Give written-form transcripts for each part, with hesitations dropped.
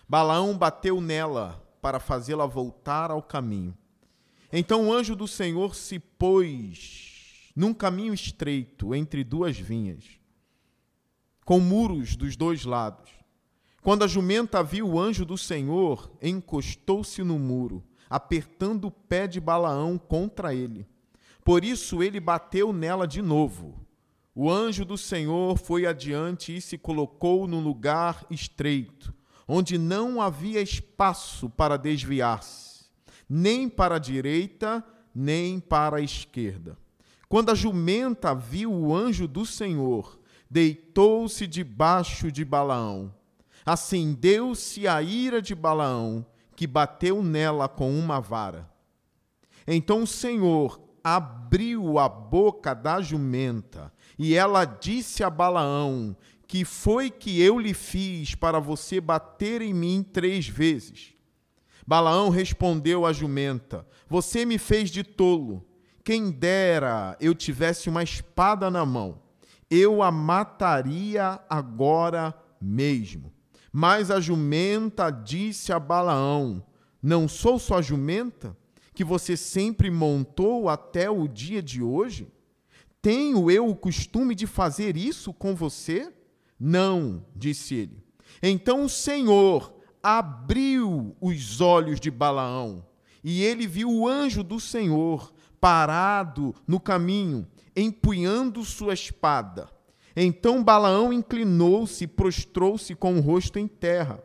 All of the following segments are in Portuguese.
Balaão bateu nela para fazê-la voltar ao caminho. Então o anjo do Senhor se pôs num caminho estreito entre duas vinhas, com muros dos dois lados. Quando a jumenta viu o anjo do Senhor, encostou-se no muro, apertando o pé de Balaão contra ele. Por isso ele bateu nela de novo. O anjo do Senhor foi adiante e se colocou num lugar estreito, onde não havia espaço para desviar-se, nem para a direita, nem para a esquerda. Quando a jumenta viu o anjo do Senhor, deitou-se debaixo de Balaão. Acendeu-se a ira de Balaão, que bateu nela com uma vara. Então o Senhor abriu a boca da jumenta, e ela disse a Balaão: que foi que eu lhe fiz para você bater em mim 3 vezes? Balaão respondeu à jumenta: você me fez de tolo. Quem dera eu tivesse uma espada na mão, eu a mataria agora mesmo. Mas a jumenta disse a Balaão: não sou só jumenta, que você sempre montou até o dia de hoje? Tenho eu o costume de fazer isso com você? Não, disse ele. Então o Senhor abriu os olhos de Balaão, e ele viu o anjo do Senhor parado no caminho, empunhando sua espada. Então Balaão inclinou-se e prostrou-se com o rosto em terra.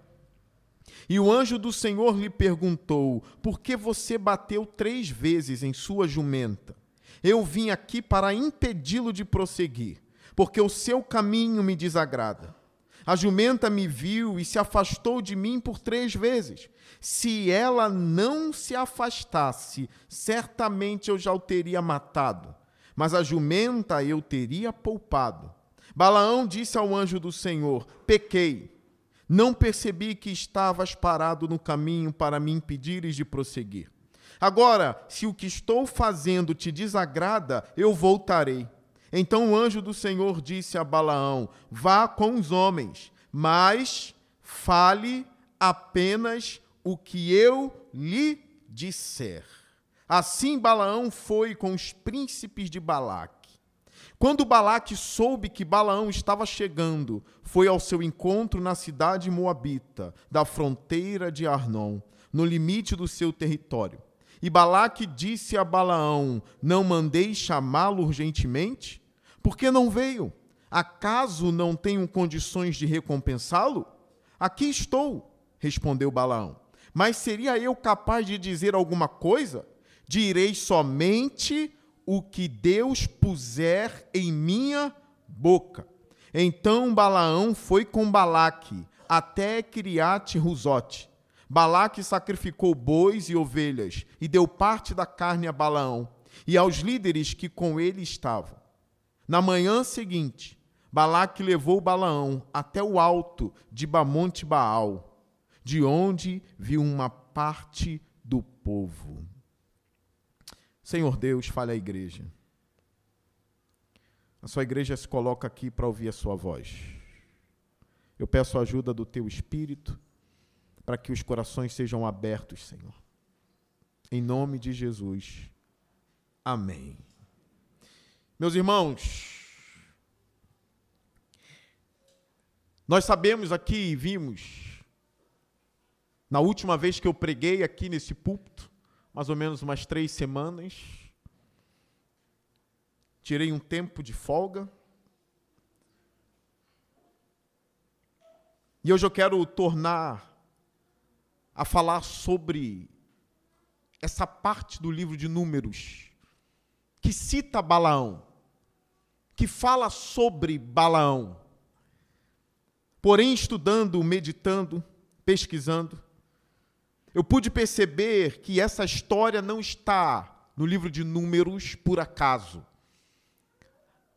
E o anjo do Senhor lhe perguntou: por que você bateu 3 vezes em sua jumenta? Eu vim aqui para impedi-lo de prosseguir, porque o seu caminho me desagrada. A jumenta me viu e se afastou de mim por 3 vezes. Se ela não se afastasse, certamente eu já o teria matado, mas a jumenta eu teria poupado. Balaão disse ao anjo do Senhor: pequei, não percebi que estavas parado no caminho para me impedires de prosseguir. Agora, se o que estou fazendo te desagrada, eu voltarei. Então o anjo do Senhor disse a Balaão: vá com os homens, mas fale apenas o que eu lhe disser. Assim Balaão foi com os príncipes de Balaque. Quando Balaque soube que Balaão estava chegando, foi ao seu encontro na cidade moabita, da fronteira de Arnon, no limite do seu território. E Balaque disse a Balaão: não mandei chamá-lo urgentemente? Por que não veio? Acaso não tenho condições de recompensá-lo? Aqui estou, respondeu Balaão. Mas seria eu capaz de dizer alguma coisa? Direi somente o que Deus puser em minha boca. Então Balaão foi com Balaque até Criate-Ruzote. Balaque sacrificou bois e ovelhas e deu parte da carne a Balaão e aos líderes que com ele estavam. Na manhã seguinte, Balaque levou Balaão até o alto de Bamonte Baal, de onde viu uma parte do povo. Senhor Deus, fale à igreja. A sua igreja se coloca aqui para ouvir a sua voz. Eu peço a ajuda do teu Espírito para que os corações sejam abertos, Senhor. Em nome de Jesus. Amém. Meus irmãos, nós sabemos aqui e vimos, na última vez que eu preguei aqui nesse púlpito, mais ou menos umas 3 semanas, tirei um tempo de folga, e hoje eu quero tornar a falar sobre essa parte do livro de Números, que cita Balaão, que fala sobre Balaão. Porém, estudando, meditando, pesquisando, eu pude perceber que essa história não está no livro de Números por acaso.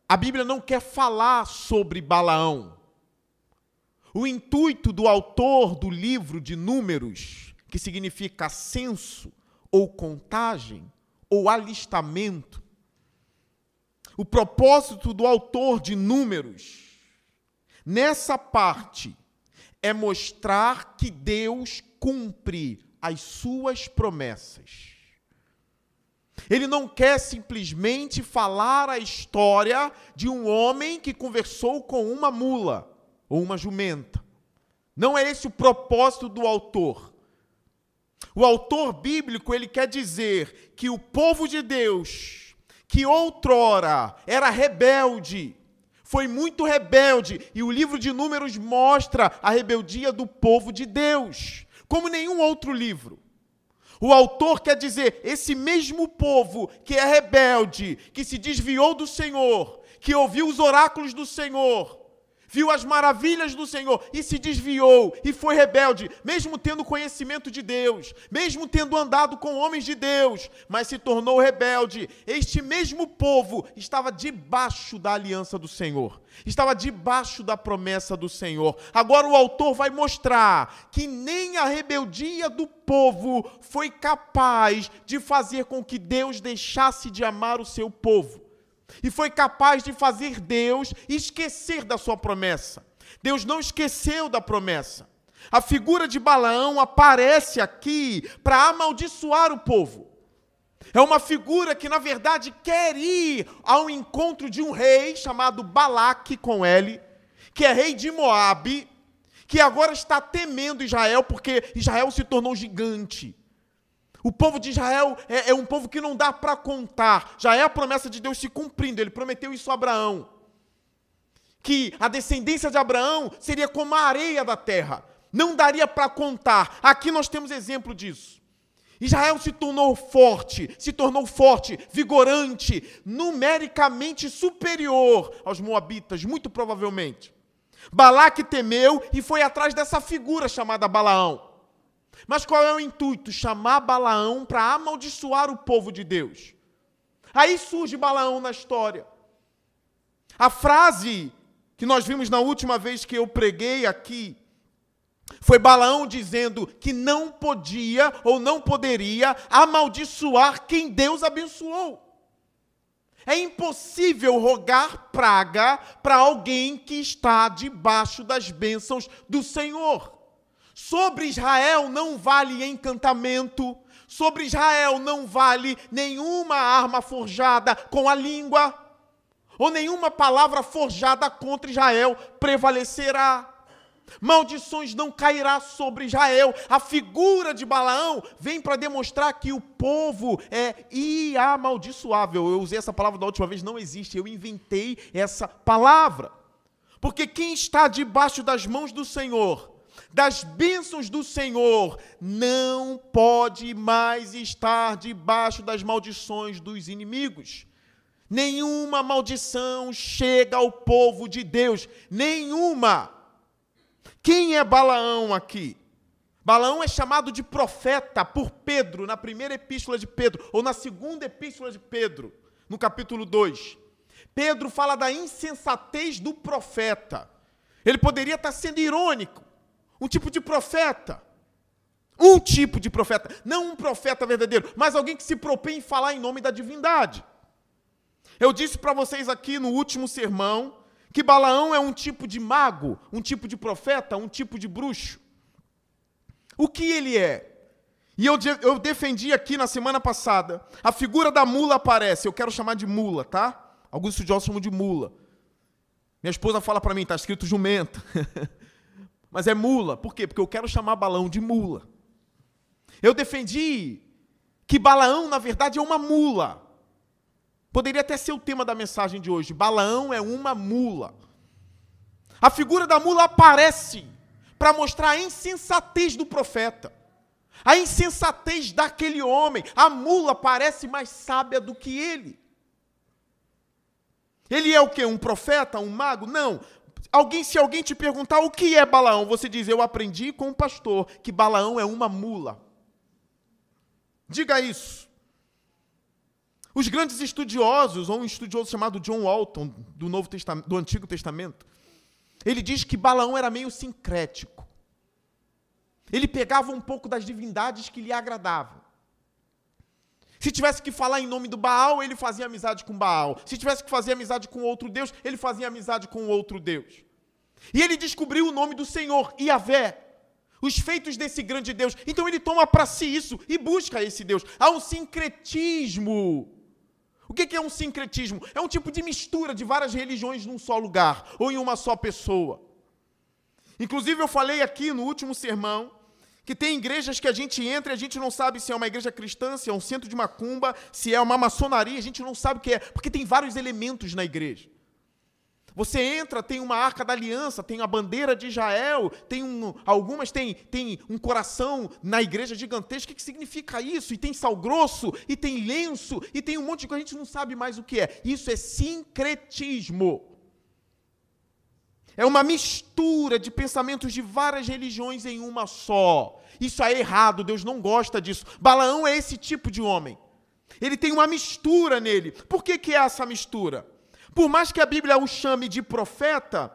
A Bíblia não quer falar sobre Balaão. O intuito do autor do livro de Números, que significa censo, ou contagem, ou alistamento, O propósito do autor de Números, nessa parte, é mostrar que Deus cumpre as suas promessas. Ele não quer simplesmente falar a história de um homem que conversou com uma mula ou uma jumenta. Não é esse o propósito do autor. O autor bíblico, ele quer dizer que o povo de Deus, que outrora era rebelde, foi muito rebelde, e o livro de Números mostra a rebeldia do povo de Deus, como nenhum outro livro. O autor quer dizer, esse mesmo povo que é rebelde, que se desviou do Senhor, que ouviu os oráculos do Senhor, viu as maravilhas do Senhor e se desviou e foi rebelde, mesmo tendo conhecimento de Deus, mesmo tendo andado com homens de Deus, mas se tornou rebelde. Este mesmo povo estava debaixo da aliança do Senhor, estava debaixo da promessa do Senhor. Agora o autor vai mostrar que nem a rebeldia do povo foi capaz de fazer com que Deus deixasse de amar o seu povo. E foi capaz de fazer Deus esquecer da sua promessa. Deus não esqueceu da promessa. A figura de Balaão aparece aqui para amaldiçoar o povo. É uma figura que, na verdade, quer ir ao encontro de um rei chamado Balaque com ele, que é rei de Moabe, que agora está temendo Israel, porque Israel se tornou gigante. O povo de Israel é um povo que não dá para contar. Já é a promessa de Deus se cumprindo. Ele prometeu isso a Abraão. Que a descendência de Abraão seria como a areia da terra. Não daria para contar. Aqui nós temos exemplo disso. Israel se tornou forte, vigorante, numericamente superior aos moabitas, muito provavelmente. Balaque temeu e foi atrás dessa figura chamada Balaão. Mas qual é o intuito? Chamar Balaão para amaldiçoar o povo de Deus. Aí surge Balaão na história. A frase que nós vimos na última vez que eu preguei aqui foi Balaão dizendo que não podia ou não poderia amaldiçoar quem Deus abençoou. É impossível rogar praga para alguém que está debaixo das bênçãos do Senhor. Sobre Israel não vale encantamento, sobre Israel não vale nenhuma arma forjada com a língua, ou nenhuma palavra forjada contra Israel prevalecerá. Maldições não cairá sobre Israel. A figura de Balaão vem para demonstrar que o povo é inamaldiçoável. Eu usei essa palavra da última vez, não existe, eu inventei essa palavra. Porque quem está debaixo das mãos do Senhor, das bênçãos do Senhor, não pode mais estar debaixo das maldições dos inimigos. Nenhuma maldição chega ao povo de Deus, nenhuma. Quem é Balaão aqui? Balaão é chamado de profeta por Pedro, na primeira epístola de Pedro, ou na segunda epístola de Pedro, no capítulo 2. Pedro fala da insensatez do profeta. Ele poderia estar sendo irônico. Um tipo de profeta, não um profeta verdadeiro, mas alguém que se propõe em falar em nome da divindade. Eu disse para vocês aqui no último sermão que Balaão é um tipo de mago, um tipo de profeta, um tipo de bruxo. O que ele é? E eu defendi aqui na semana passada, a figura da mula aparece, eu quero chamar de mula, tá? Alguns estudiosos chamam de mula. Minha esposa fala para mim, está escrito jumenta. Mas é mula. Por quê? Porque eu quero chamar Balaão de mula. Eu defendi que Balaão, na verdade, é uma mula. Poderia até ser o tema da mensagem de hoje. Balaão é uma mula. A figura da mula aparece para mostrar a insensatez do profeta. A insensatez daquele homem. A mula parece mais sábia do que ele. Ele é o quê? Um profeta? Um mago? Não. Se alguém te perguntar o que é Balaão, você diz, eu aprendi com o pastor que Balaão é uma mula. Diga isso. Os grandes estudiosos, ou um estudioso chamado John Walton, do Antigo Testamento, ele diz que Balaão era meio sincrético. Ele pegava um pouco das divindades que lhe agradavam. Se tivesse que falar em nome do Baal, ele fazia amizade com Baal. Se tivesse que fazer amizade com outro Deus, ele fazia amizade com outro Deus. E ele descobriu o nome do Senhor, Iavé, os feitos desse grande Deus. Então ele toma para si isso e busca esse Deus. Há um sincretismo. O que é um sincretismo? É um tipo de mistura de várias religiões num só lugar, ou em uma só pessoa. Inclusive eu falei aqui no último sermão, que tem igrejas que a gente entra e a gente não sabe se é uma igreja cristã, se é um centro de macumba, se é uma maçonaria, a gente não sabe o que é, porque tem vários elementos na igreja. Você entra, tem uma arca da aliança, tem a bandeira de Israel, algumas tem um coração na igreja gigantesca. O que significa isso? E tem sal grosso, e tem lenço, e tem um monte de coisa, a gente não sabe mais o que é. Isso é sincretismo. É uma mistura de pensamentos de várias religiões em uma só. Isso é errado, Deus não gosta disso. Balaão é esse tipo de homem. Ele tem uma mistura nele. Por que é essa mistura? Por mais que a Bíblia o chame de profeta,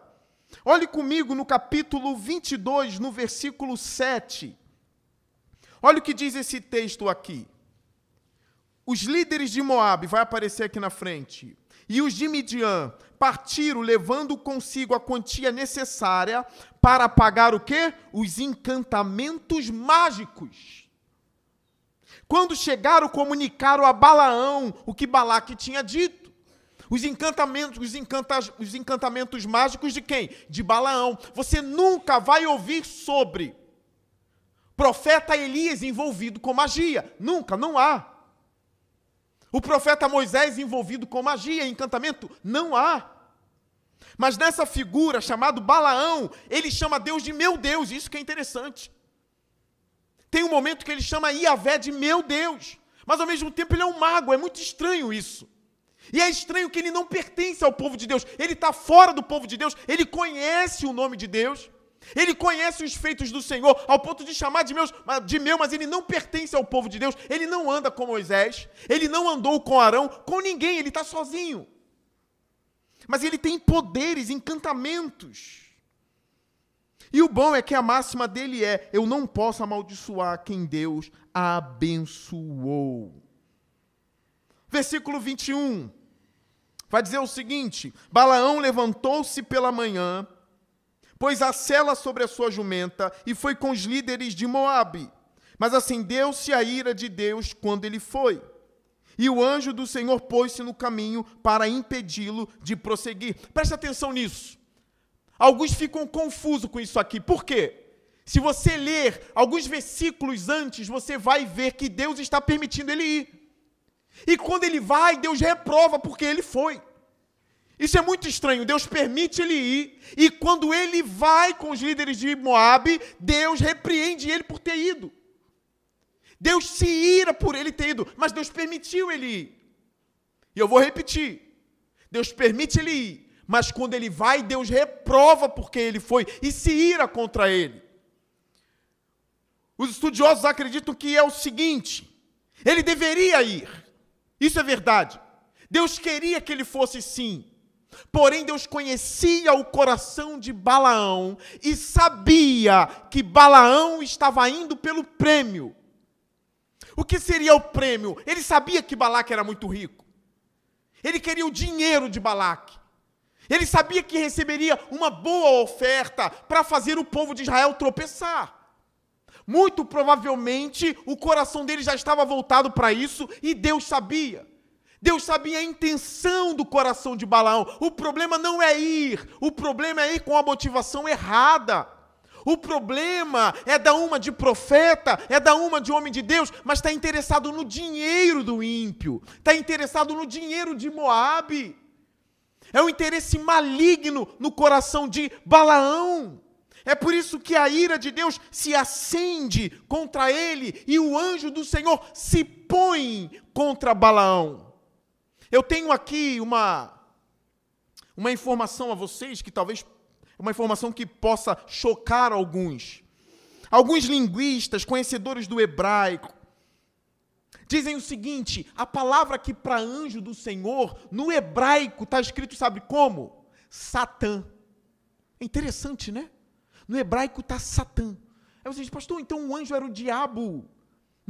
olhe comigo no capítulo 22, no versículo 7. Olha o que diz esse texto aqui. Os líderes de Moabe, vai aparecer aqui na frente, e os de Midian partiram levando consigo a quantia necessária para pagar o quê? Os encantamentos mágicos. Quando chegaram, comunicaram a Balaão o que Balaque tinha dito. Os encantamentos mágicos de quem? De Balaão. Você nunca vai ouvir sobre profeta Elias envolvido com magia. Nunca, não há. O profeta Moisés envolvido com magia, encantamento, não há. Mas nessa figura chamado Balaão, ele chama Deus de meu Deus, isso que é interessante. Tem um momento que ele chama Iavé de meu Deus, mas ao mesmo tempo ele é um mago, é muito estranho isso. E é estranho que ele não pertence ao povo de Deus, ele está fora do povo de Deus, ele conhece o nome de Deus, ele conhece os feitos do Senhor, ao ponto de chamar de meu, mas ele não pertence ao povo de Deus, ele não anda com Moisés, ele não andou com Arão, com ninguém, ele está sozinho. Mas ele tem poderes, encantamentos. E o bom é que a máxima dele é, eu não posso amaldiçoar quem Deus abençoou. Versículo 21, vai dizer o seguinte, Balaão levantou-se pela manhã, pôs a sela sobre a sua jumenta e foi com os líderes de Moabe. Mas acendeu-se a ira de Deus quando ele foi. E o anjo do Senhor pôs-se no caminho para impedi-lo de prosseguir. Preste atenção nisso. Alguns ficam confusos com isso aqui. Por quê? Se você ler alguns versículos antes, você vai ver que Deus está permitindo ele ir. E quando ele vai, Deus reprova porque ele foi. Isso é muito estranho. Deus permite ele ir, e quando ele vai com os líderes de Moabe, Deus repreende ele por ter ido. Deus se ira por ele ter ido, mas Deus permitiu ele ir. E eu vou repetir. Deus permite ele ir, mas quando ele vai, Deus reprova porque ele foi e se ira contra ele. Os estudiosos acreditam que é o seguinte, ele deveria ir. Isso é verdade. Deus queria que ele fosse sim. Porém, Deus conhecia o coração de Balaão e sabia que Balaão estava indo pelo prêmio. O que seria o prêmio? Ele sabia que Balaque era muito rico. Ele queria o dinheiro de Balaque. Ele sabia que receberia uma boa oferta para fazer o povo de Israel tropeçar. Muito provavelmente, o coração dele já estava voltado para isso e Deus sabia. Deus sabia a intenção do coração de Balaão. O problema não é ir, o problema é ir com a motivação errada. O problema é da uma de profeta, é da uma de homem de Deus, mas está interessado no dinheiro do ímpio, está interessado no dinheiro de Moabe. É um interesse maligno no coração de Balaão. É por isso que a ira de Deus se acende contra ele e o anjo do Senhor se põe contra Balaão. Eu tenho aqui uma informação a vocês, que talvez uma informação que possa chocar alguns. Alguns linguistas, conhecedores do hebraico, dizem o seguinte, a palavra aqui para anjo do Senhor, no hebraico está escrito, sabe como? Satã. É interessante, né? No hebraico está Satã. Aí você diz, pastor, então o anjo era o diabo.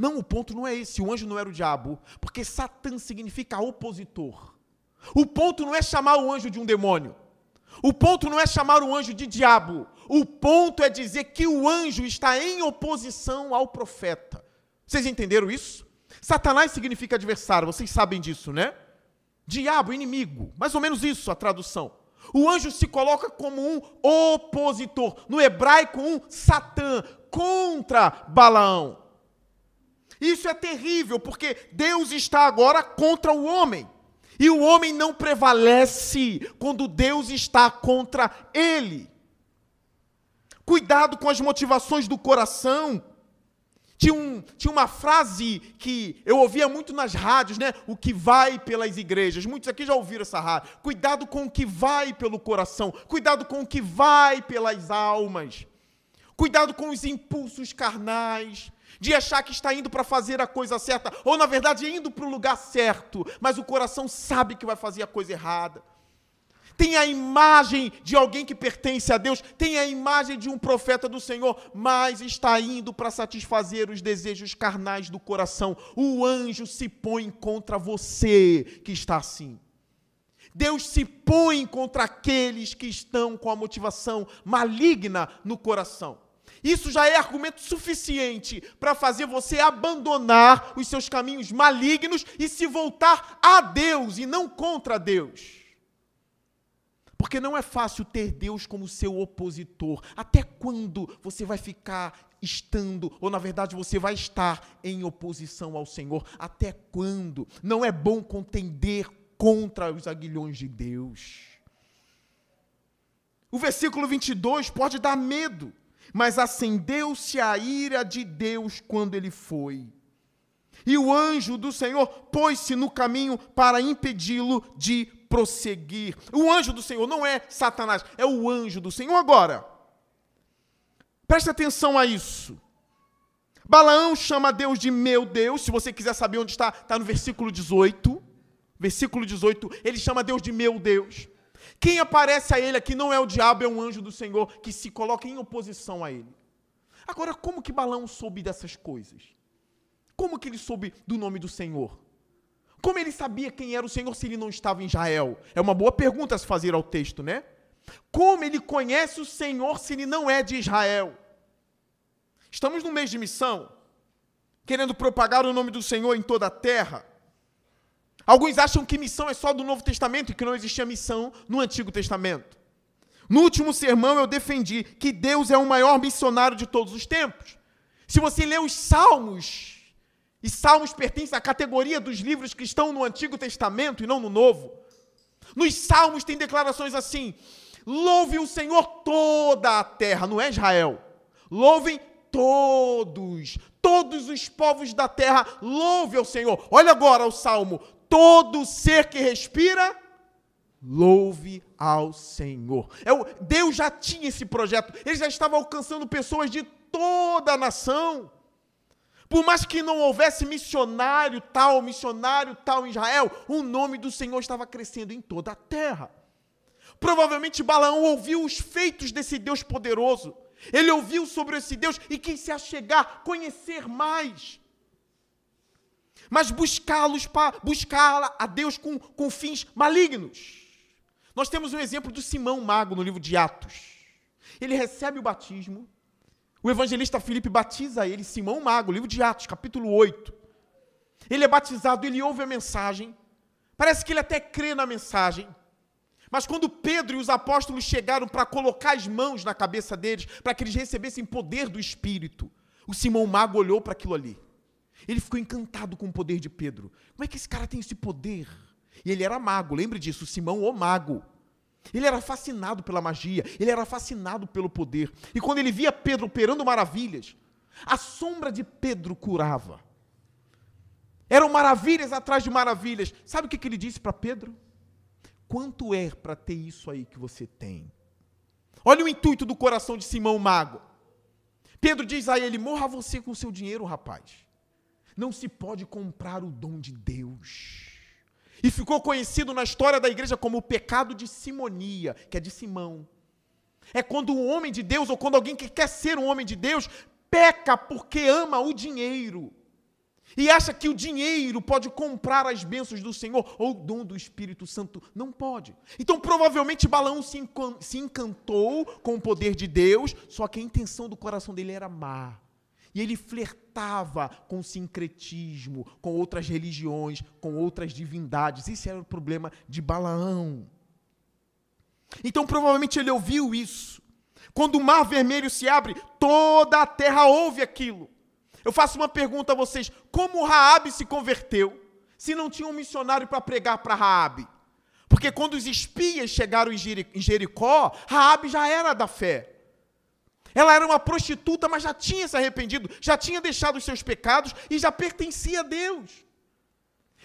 Não, o ponto não é esse, o anjo não era o diabo, porque Satã significa opositor. O ponto não é chamar o anjo de um demônio. O ponto não é chamar o anjo de diabo. O ponto é dizer que o anjo está em oposição ao profeta. Vocês entenderam isso? Satanás significa adversário, vocês sabem disso, né? Diabo, inimigo, mais ou menos isso a tradução. O anjo se coloca como um opositor, no hebraico um Satã, contra Balaão. Isso é terrível, porque Deus está agora contra o homem. E o homem não prevalece quando Deus está contra ele. Cuidado com as motivações do coração. Tinha uma frase que eu ouvia muito nas rádios, né? O que vai pelas igrejas. Muitos aqui já ouviram essa rádio. Cuidado com o que vai pelo coração. Cuidado com o que vai pelas almas. Cuidado com os impulsos carnais. De achar que está indo para fazer a coisa certa. Ou, na verdade, indo para o lugar certo. Mas o coração sabe que vai fazer a coisa errada. Tem a imagem de alguém que pertence a Deus, tem a imagem de um profeta do Senhor, mas está indo para satisfazer os desejos carnais do coração. O anjo se põe contra você que está assim. Deus se põe contra aqueles que estão com a motivação maligna no coração. Isso já é argumento suficiente para fazer você abandonar os seus caminhos malignos e se voltar a Deus e não contra Deus. Porque não é fácil ter Deus como seu opositor. Até quando você vai ficar estando, ou na verdade você vai estar em oposição ao Senhor? Até quando? Não é bom contender contra os aguilhões de Deus. O versículo 22 pode dar medo, mas acendeu-se a ira de Deus quando ele foi. E o anjo do Senhor pôs-se no caminho para impedi-lo de prosseguir. O anjo do Senhor não é Satanás, é o anjo do Senhor. Agora, preste atenção a isso. Balaão chama Deus de meu Deus. Se você quiser saber onde está no versículo 18. Versículo 18, ele chama Deus de meu Deus. Quem aparece a ele aqui não é o diabo, é um anjo do Senhor que se coloca em oposição a ele. Agora, como que Balaão soube dessas coisas? Como que ele soube do nome do Senhor? Como ele sabia quem era o Senhor se ele não estava em Israel? É uma boa pergunta a se fazer ao texto, né? Como ele conhece o Senhor se ele não é de Israel? Estamos no mês de missão, querendo propagar o nome do Senhor em toda a terra. Alguns acham que missão é só do Novo Testamento e que não existia missão no Antigo Testamento. No último sermão eu defendi que Deus é o maior missionário de todos os tempos. Se você ler os Salmos, e Salmos pertencem à categoria dos livros que estão no Antigo Testamento e não no Novo. Nos Salmos tem declarações assim: louve o Senhor toda a terra, não é Israel. Louvem todos os povos da terra, louve ao Senhor. Olha agora o Salmo: todo ser que respira, louve ao Senhor. Deus já tinha esse projeto, ele já estava alcançando pessoas de toda a nação. Por mais que não houvesse missionário tal em Israel, o nome do Senhor estava crescendo em toda a terra. Provavelmente Balaão ouviu os feitos desse Deus poderoso. Ele ouviu sobre esse Deus e quis se achegar, conhecer mais. Mas buscar a Deus com fins malignos. Nós temos um exemplo do Simão Mago no livro de Atos. Ele recebe o batismo. O evangelista Filipe batiza ele, Simão Mago, livro de Atos, capítulo 8. Ele é batizado, ele ouve a mensagem. Parece que ele até crê na mensagem. Mas quando Pedro e os apóstolos chegaram para colocar as mãos na cabeça deles, para que eles recebessem poder do Espírito, o Simão Mago olhou para aquilo ali. Ele ficou encantado com o poder de Pedro. Como é que esse cara tem esse poder? E ele era mago, lembre disso, Simão o Mago. Ele era fascinado pela magia, ele era fascinado pelo poder. E quando ele via Pedro operando maravilhas, a sombra de Pedro curava. Eram maravilhas atrás de maravilhas. Sabe o que ele disse para Pedro? Quanto é para ter isso aí que você tem? Olha o intuito do coração de Simão Mago. Pedro diz a ele: morra você com o seu dinheiro, rapaz. Não se pode comprar o dom de Deus. E ficou conhecido na história da igreja como o pecado de simonia, que é de Simão. É quando um homem de Deus, ou quando alguém que quer ser um homem de Deus, peca porque ama o dinheiro. E acha que o dinheiro pode comprar as bênçãos do Senhor ou o dom do Espírito Santo. Não pode. Então, provavelmente, Balaão se encantou com o poder de Deus, só que a intenção do coração dele era má. E ele flertava com o sincretismo, com outras religiões, com outras divindades. Esse era o problema de Balaão. Então, provavelmente, ele ouviu isso. Quando o Mar Vermelho se abre, toda a terra ouve aquilo. Eu faço uma pergunta a vocês: como Raabe se converteu se não tinha um missionário para pregar para Raabe? Porque quando os espias chegaram em Jericó, Raabe já era da fé. Ela era uma prostituta, mas já tinha se arrependido, já tinha deixado os seus pecados e já pertencia a Deus.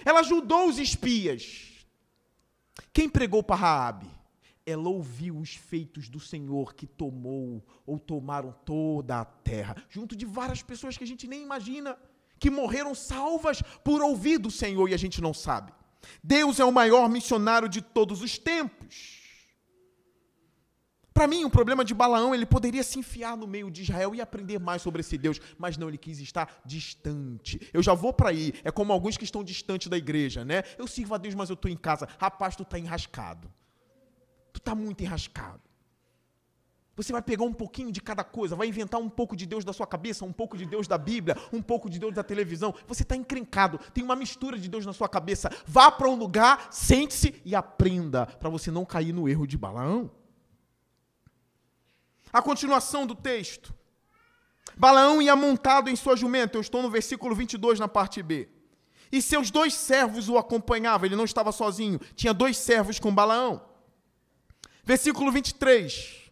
Ela ajudou os espias. Quem pregou para Raabe? Ela ouviu os feitos do Senhor que tomaram toda a terra, junto de várias pessoas que a gente nem imagina, que morreram salvas por ouvir do Senhor e a gente não sabe. Deus é o maior missionário de todos os tempos. Para mim, o problema de Balaão, ele poderia se enfiar no meio de Israel e aprender mais sobre esse Deus, mas não, ele quis estar distante. Eu já vou para aí, é como alguns que estão distantes da igreja, né? Eu sirvo a Deus, mas eu estou em casa. Rapaz, tu está enrascado. Tu está muito enrascado. Você vai pegar um pouquinho de cada coisa, vai inventar um pouco de Deus da sua cabeça, um pouco de Deus da Bíblia, um pouco de Deus da televisão. Você está encrencado, tem uma mistura de Deus na sua cabeça. Vá para um lugar, sente-se e aprenda, para você não cair no erro de Balaão. A continuação do texto. Balaão ia montado em sua jumenta. Eu estou no versículo 22, na parte B. E seus 2 servos o acompanhavam. Ele não estava sozinho. Tinha 2 servos com Balaão. Versículo 23.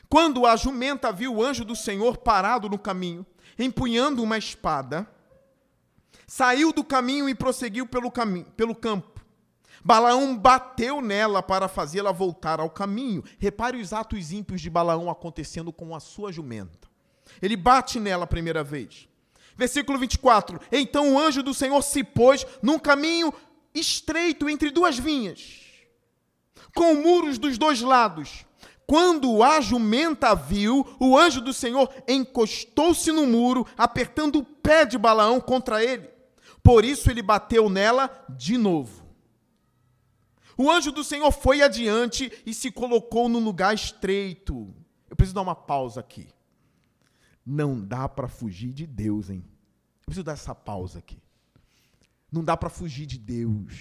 Quando a jumenta viu o anjo do Senhor parado no caminho, empunhando uma espada, saiu do caminho e prosseguiu pelo campo. Balaão bateu nela para fazê-la voltar ao caminho. Repare os atos ímpios de Balaão acontecendo com a sua jumenta. Ele bate nela a primeira vez. Versículo 24. Então o anjo do Senhor se pôs num caminho estreito entre 2 vinhas, com muros dos 2 lados. Quando a jumenta viu, o anjo do Senhor encostou-se no muro, apertando o pé de Balaão contra ele. Por isso ele bateu nela de novo. O anjo do Senhor foi adiante e se colocou num lugar estreito. Eu preciso dar uma pausa aqui. Não dá para fugir de Deus, hein? Eu preciso dar essa pausa aqui. Não dá para fugir de Deus.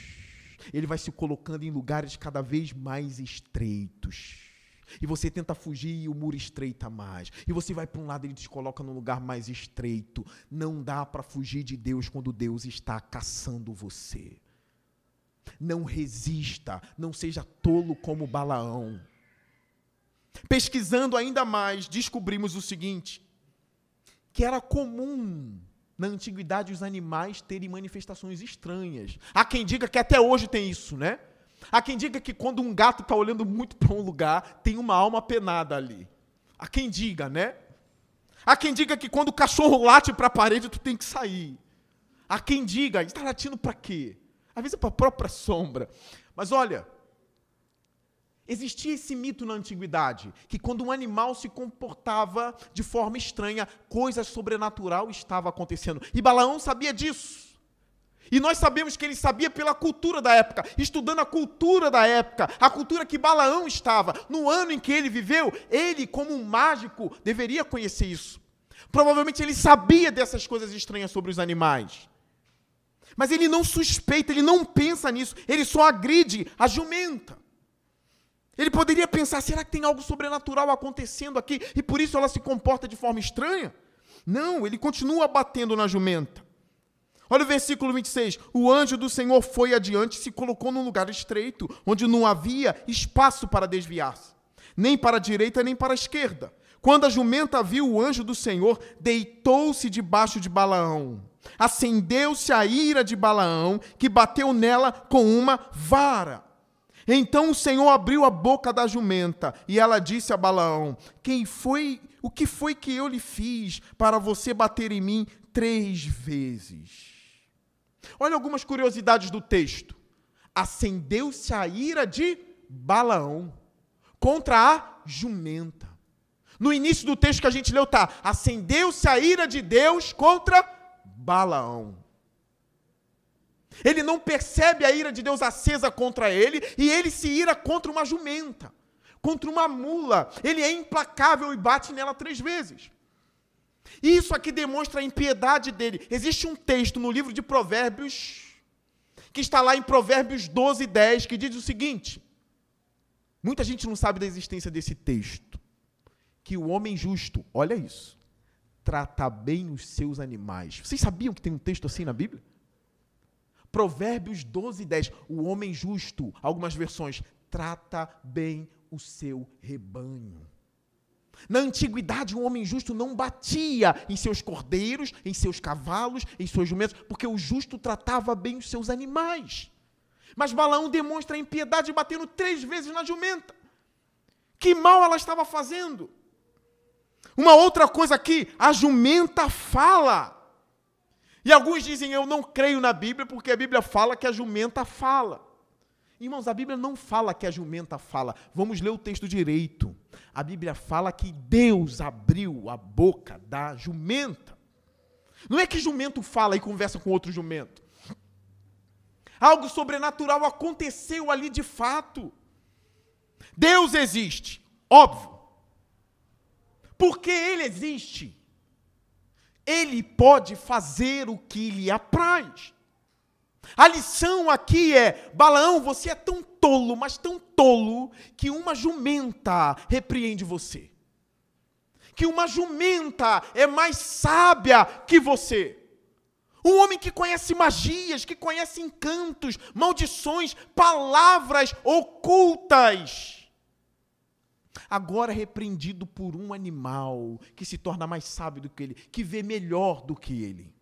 Ele vai se colocando em lugares cada vez mais estreitos. E você tenta fugir e o muro estreita mais. E você vai para um lado e ele te coloca num lugar mais estreito. Não dá para fugir de Deus quando Deus está caçando você. Não resista, não seja tolo como Balaão. Pesquisando ainda mais, descobrimos o seguinte, que era comum na antiguidade os animais terem manifestações estranhas. Há quem diga que até hoje tem isso, né? Há quem diga que quando um gato está olhando muito para um lugar, tem uma alma penada ali. Há quem diga, né? Há quem diga que quando o cachorro late para a parede, tu tem que sair. Há quem diga, está latindo para quê? Às vezes é para a própria sombra. Mas olha, existia esse mito na antiguidade, que quando um animal se comportava de forma estranha, coisa sobrenatural estava acontecendo. E Balaão sabia disso. E nós sabemos que ele sabia pela cultura da época, estudando a cultura da época, a cultura que Balaão estava. No ano em que ele viveu, ele, como um mágico, deveria conhecer isso. Provavelmente ele sabia dessas coisas estranhas sobre os animais. Mas ele não suspeita, ele não pensa nisso, ele só agride a jumenta. Ele poderia pensar, será que tem algo sobrenatural acontecendo aqui e por isso ela se comporta de forma estranha? Não, ele continua batendo na jumenta. Olha o versículo 26. O anjo do Senhor foi adiante e se colocou num lugar estreito, onde não havia espaço para desviar-se, nem para a direita nem para a esquerda. Quando a jumenta viu o anjo do Senhor, deitou-se debaixo de Balaão. Acendeu-se a ira de Balaão, que bateu nela com uma vara. Então o Senhor abriu a boca da jumenta, e ela disse a Balaão, o que foi que eu lhe fiz para você bater em mim 3 vezes? Olha algumas curiosidades do texto. Acendeu-se a ira de Balaão contra a jumenta. No início do texto que a gente leu está, acendeu-se a ira de Deus contra Balaão. Ele não percebe a ira de Deus acesa contra ele, e ele se ira contra uma jumenta, contra uma mula. Ele é implacável e bate nela 3 vezes. Isso aqui demonstra a impiedade dele. Existe um texto no livro de Provérbios, que está lá em Provérbios 12, 10, que diz o seguinte, muita gente não sabe da existência desse texto, que o homem justo, olha isso, trata bem os seus animais. Vocês sabiam que tem um texto assim na Bíblia? Provérbios 12, 10. O homem justo, algumas versões, trata bem o seu rebanho. Na antiguidade, um homem justo não batia em seus cordeiros, em seus cavalos, em seus jumentos, porque o justo tratava bem os seus animais. Mas Balaão demonstra a impiedade batendo 3 vezes na jumenta. Que mal ela estava fazendo? Uma outra coisa aqui, a jumenta fala. E alguns dizem, eu não creio na Bíblia, porque a Bíblia fala que a jumenta fala. Irmãos, a Bíblia não fala que a jumenta fala. Vamos ler o texto direito. A Bíblia fala que Deus abriu a boca da jumenta. Não é que jumento fala e conversa com outro jumento. Algo sobrenatural aconteceu ali de fato. Deus existe, óbvio. Porque Ele existe, Ele pode fazer o que lhe apraz. A lição aqui é, Balaão, você é tão tolo, mas tão tolo, que uma jumenta repreende você. Que uma jumenta é mais sábia que você. Um homem que conhece magias, que conhece encantos, maldições, palavras ocultas. Agora é repreendido por um animal que se torna mais sábio do que ele, que vê melhor do que ele.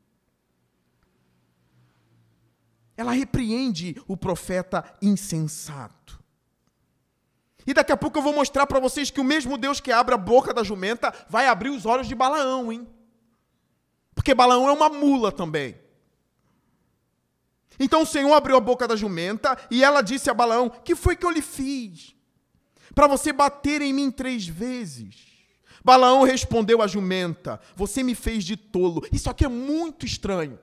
Ela repreende o profeta insensato. E daqui a pouco eu vou mostrar para vocês que o mesmo Deus que abre a boca da jumenta vai abrir os olhos de Balaão, hein? Porque Balaão é uma mula também. Então o Senhor abriu a boca da jumenta e ela disse a Balaão, que foi que eu lhe fiz? Para você bater em mim 3 vezes. Balaão respondeu à jumenta, você me fez de tolo. Isso aqui é muito estranho.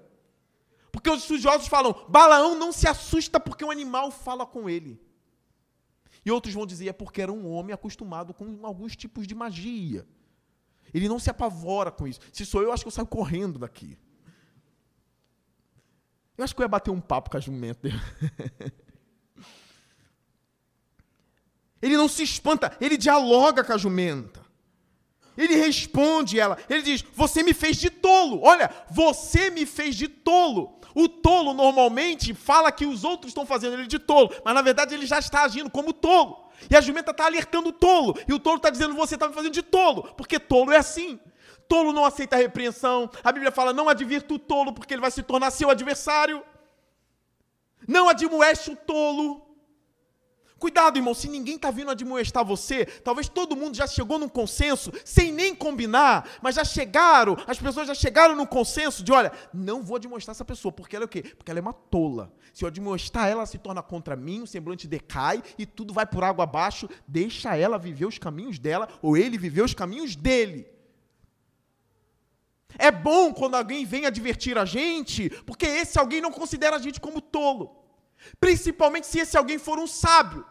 Porque os estudiosos falam, Balaão não se assusta porque um animal fala com ele. E outros vão dizer, é porque era um homem acostumado com alguns tipos de magia. Ele não se apavora com isso. Se sou eu, acho que eu saio correndo daqui. Eu acho que eu ia bater um papo com a jumenta. Ele não se espanta, ele dialoga com a jumenta. Ele responde ela, ele diz, você me fez de tolo. Olha, você me fez de tolo. O tolo normalmente fala que os outros estão fazendo ele de tolo, mas na verdade ele já está agindo como tolo. E a jumenta está alertando o tolo, e o tolo está dizendo, você está me fazendo de tolo, porque tolo é assim. Tolo não aceita repreensão. A Bíblia fala, não advirta o tolo, porque ele vai se tornar seu adversário. Não admoeste o tolo. Cuidado, irmão, se ninguém está vindo admoestar você, talvez todo mundo já chegou num consenso, sem nem combinar, mas já chegaram, as pessoas já chegaram num consenso de, olha, não vou admoestar essa pessoa, porque ela é o quê? Porque ela é uma tola. Se eu admoestar ela, se torna contra mim, o semblante decai e tudo vai por água abaixo, deixa ela viver os caminhos dela, ou ele viver os caminhos dele. É bom quando alguém vem advertir a gente, porque esse alguém não considera a gente como tolo. Principalmente se esse alguém for um sábio.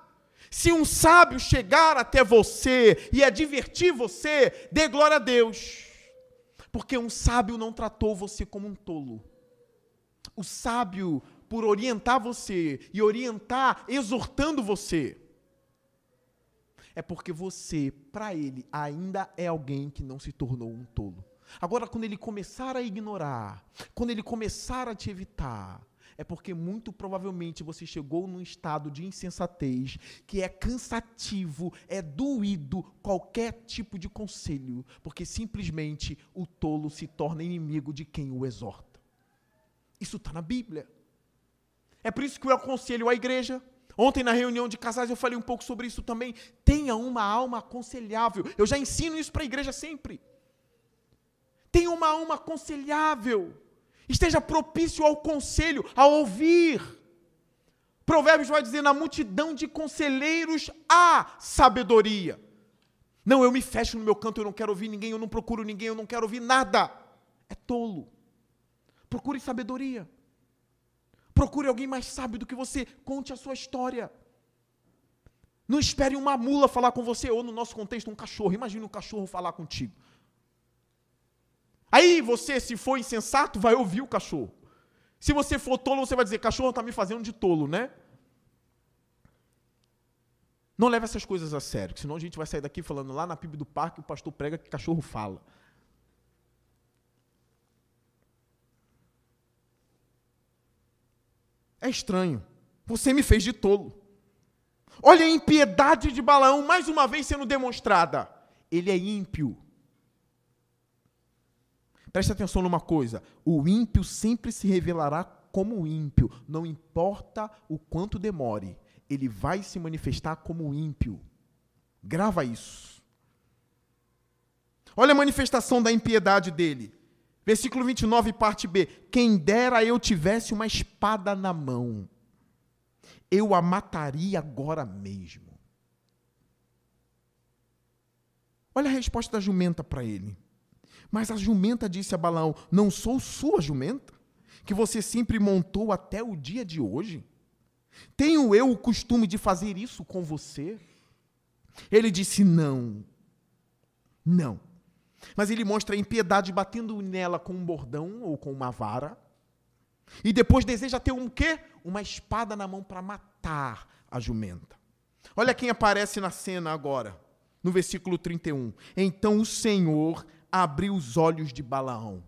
Se um sábio chegar até você e advertir você, dê glória a Deus. Porque um sábio não tratou você como um tolo. O sábio, por orientar você e orientar, exortando você, é porque você, para ele, ainda é alguém que não se tornou um tolo. Agora, quando ele começar a ignorar, quando ele começar a te evitar, é porque muito provavelmente você chegou num estado de insensatez que é cansativo, é doído qualquer tipo de conselho, porque simplesmente o tolo se torna inimigo de quem o exorta. Isso está na Bíblia. É por isso que eu aconselho a igreja. Ontem na reunião de casais eu falei um pouco sobre isso também. Tenha uma alma aconselhável. Eu já ensino isso para a igreja sempre. Tenha uma alma aconselhável. Esteja propício ao conselho, a ouvir. Provérbios vai dizer, na multidão de conselheiros há sabedoria. Não, eu me fecho no meu canto, eu não quero ouvir ninguém, eu não procuro ninguém, eu não quero ouvir nada. É tolo. Procure sabedoria. Procure alguém mais sábio do que você. Conte a sua história. Não espere uma mula falar com você, ou no nosso contexto, um cachorro. Imagine um cachorro falar contigo. Aí você, se for insensato, vai ouvir o cachorro. Se você for tolo, você vai dizer, cachorro está me fazendo de tolo, né? Não leve essas coisas a sério, senão a gente vai sair daqui falando lá na PIB do parque, o pastor prega que cachorro fala. É estranho. Você me fez de tolo. Olha a impiedade de Balaão, mais uma vez sendo demonstrada. Ele é ímpio. Preste atenção numa coisa. O ímpio sempre se revelará como ímpio. Não importa o quanto demore. Ele vai se manifestar como ímpio. Grava isso. Olha a manifestação da impiedade dele. Versículo 29, parte B. Quem dera eu tivesse uma espada na mão, eu a mataria agora mesmo. Olha a resposta da jumenta para ele. Mas a jumenta disse a Balaão, não sou sua jumenta, que você sempre montou até o dia de hoje? Tenho eu o costume de fazer isso com você? Ele disse, não. Mas ele mostra a impiedade batendo nela com um bordão ou com uma vara. E depois deseja ter um quê? Uma espada na mão para matar a jumenta. Olha quem aparece na cena agora, no versículo 31. Então o Senhor abriu os olhos de Balaão.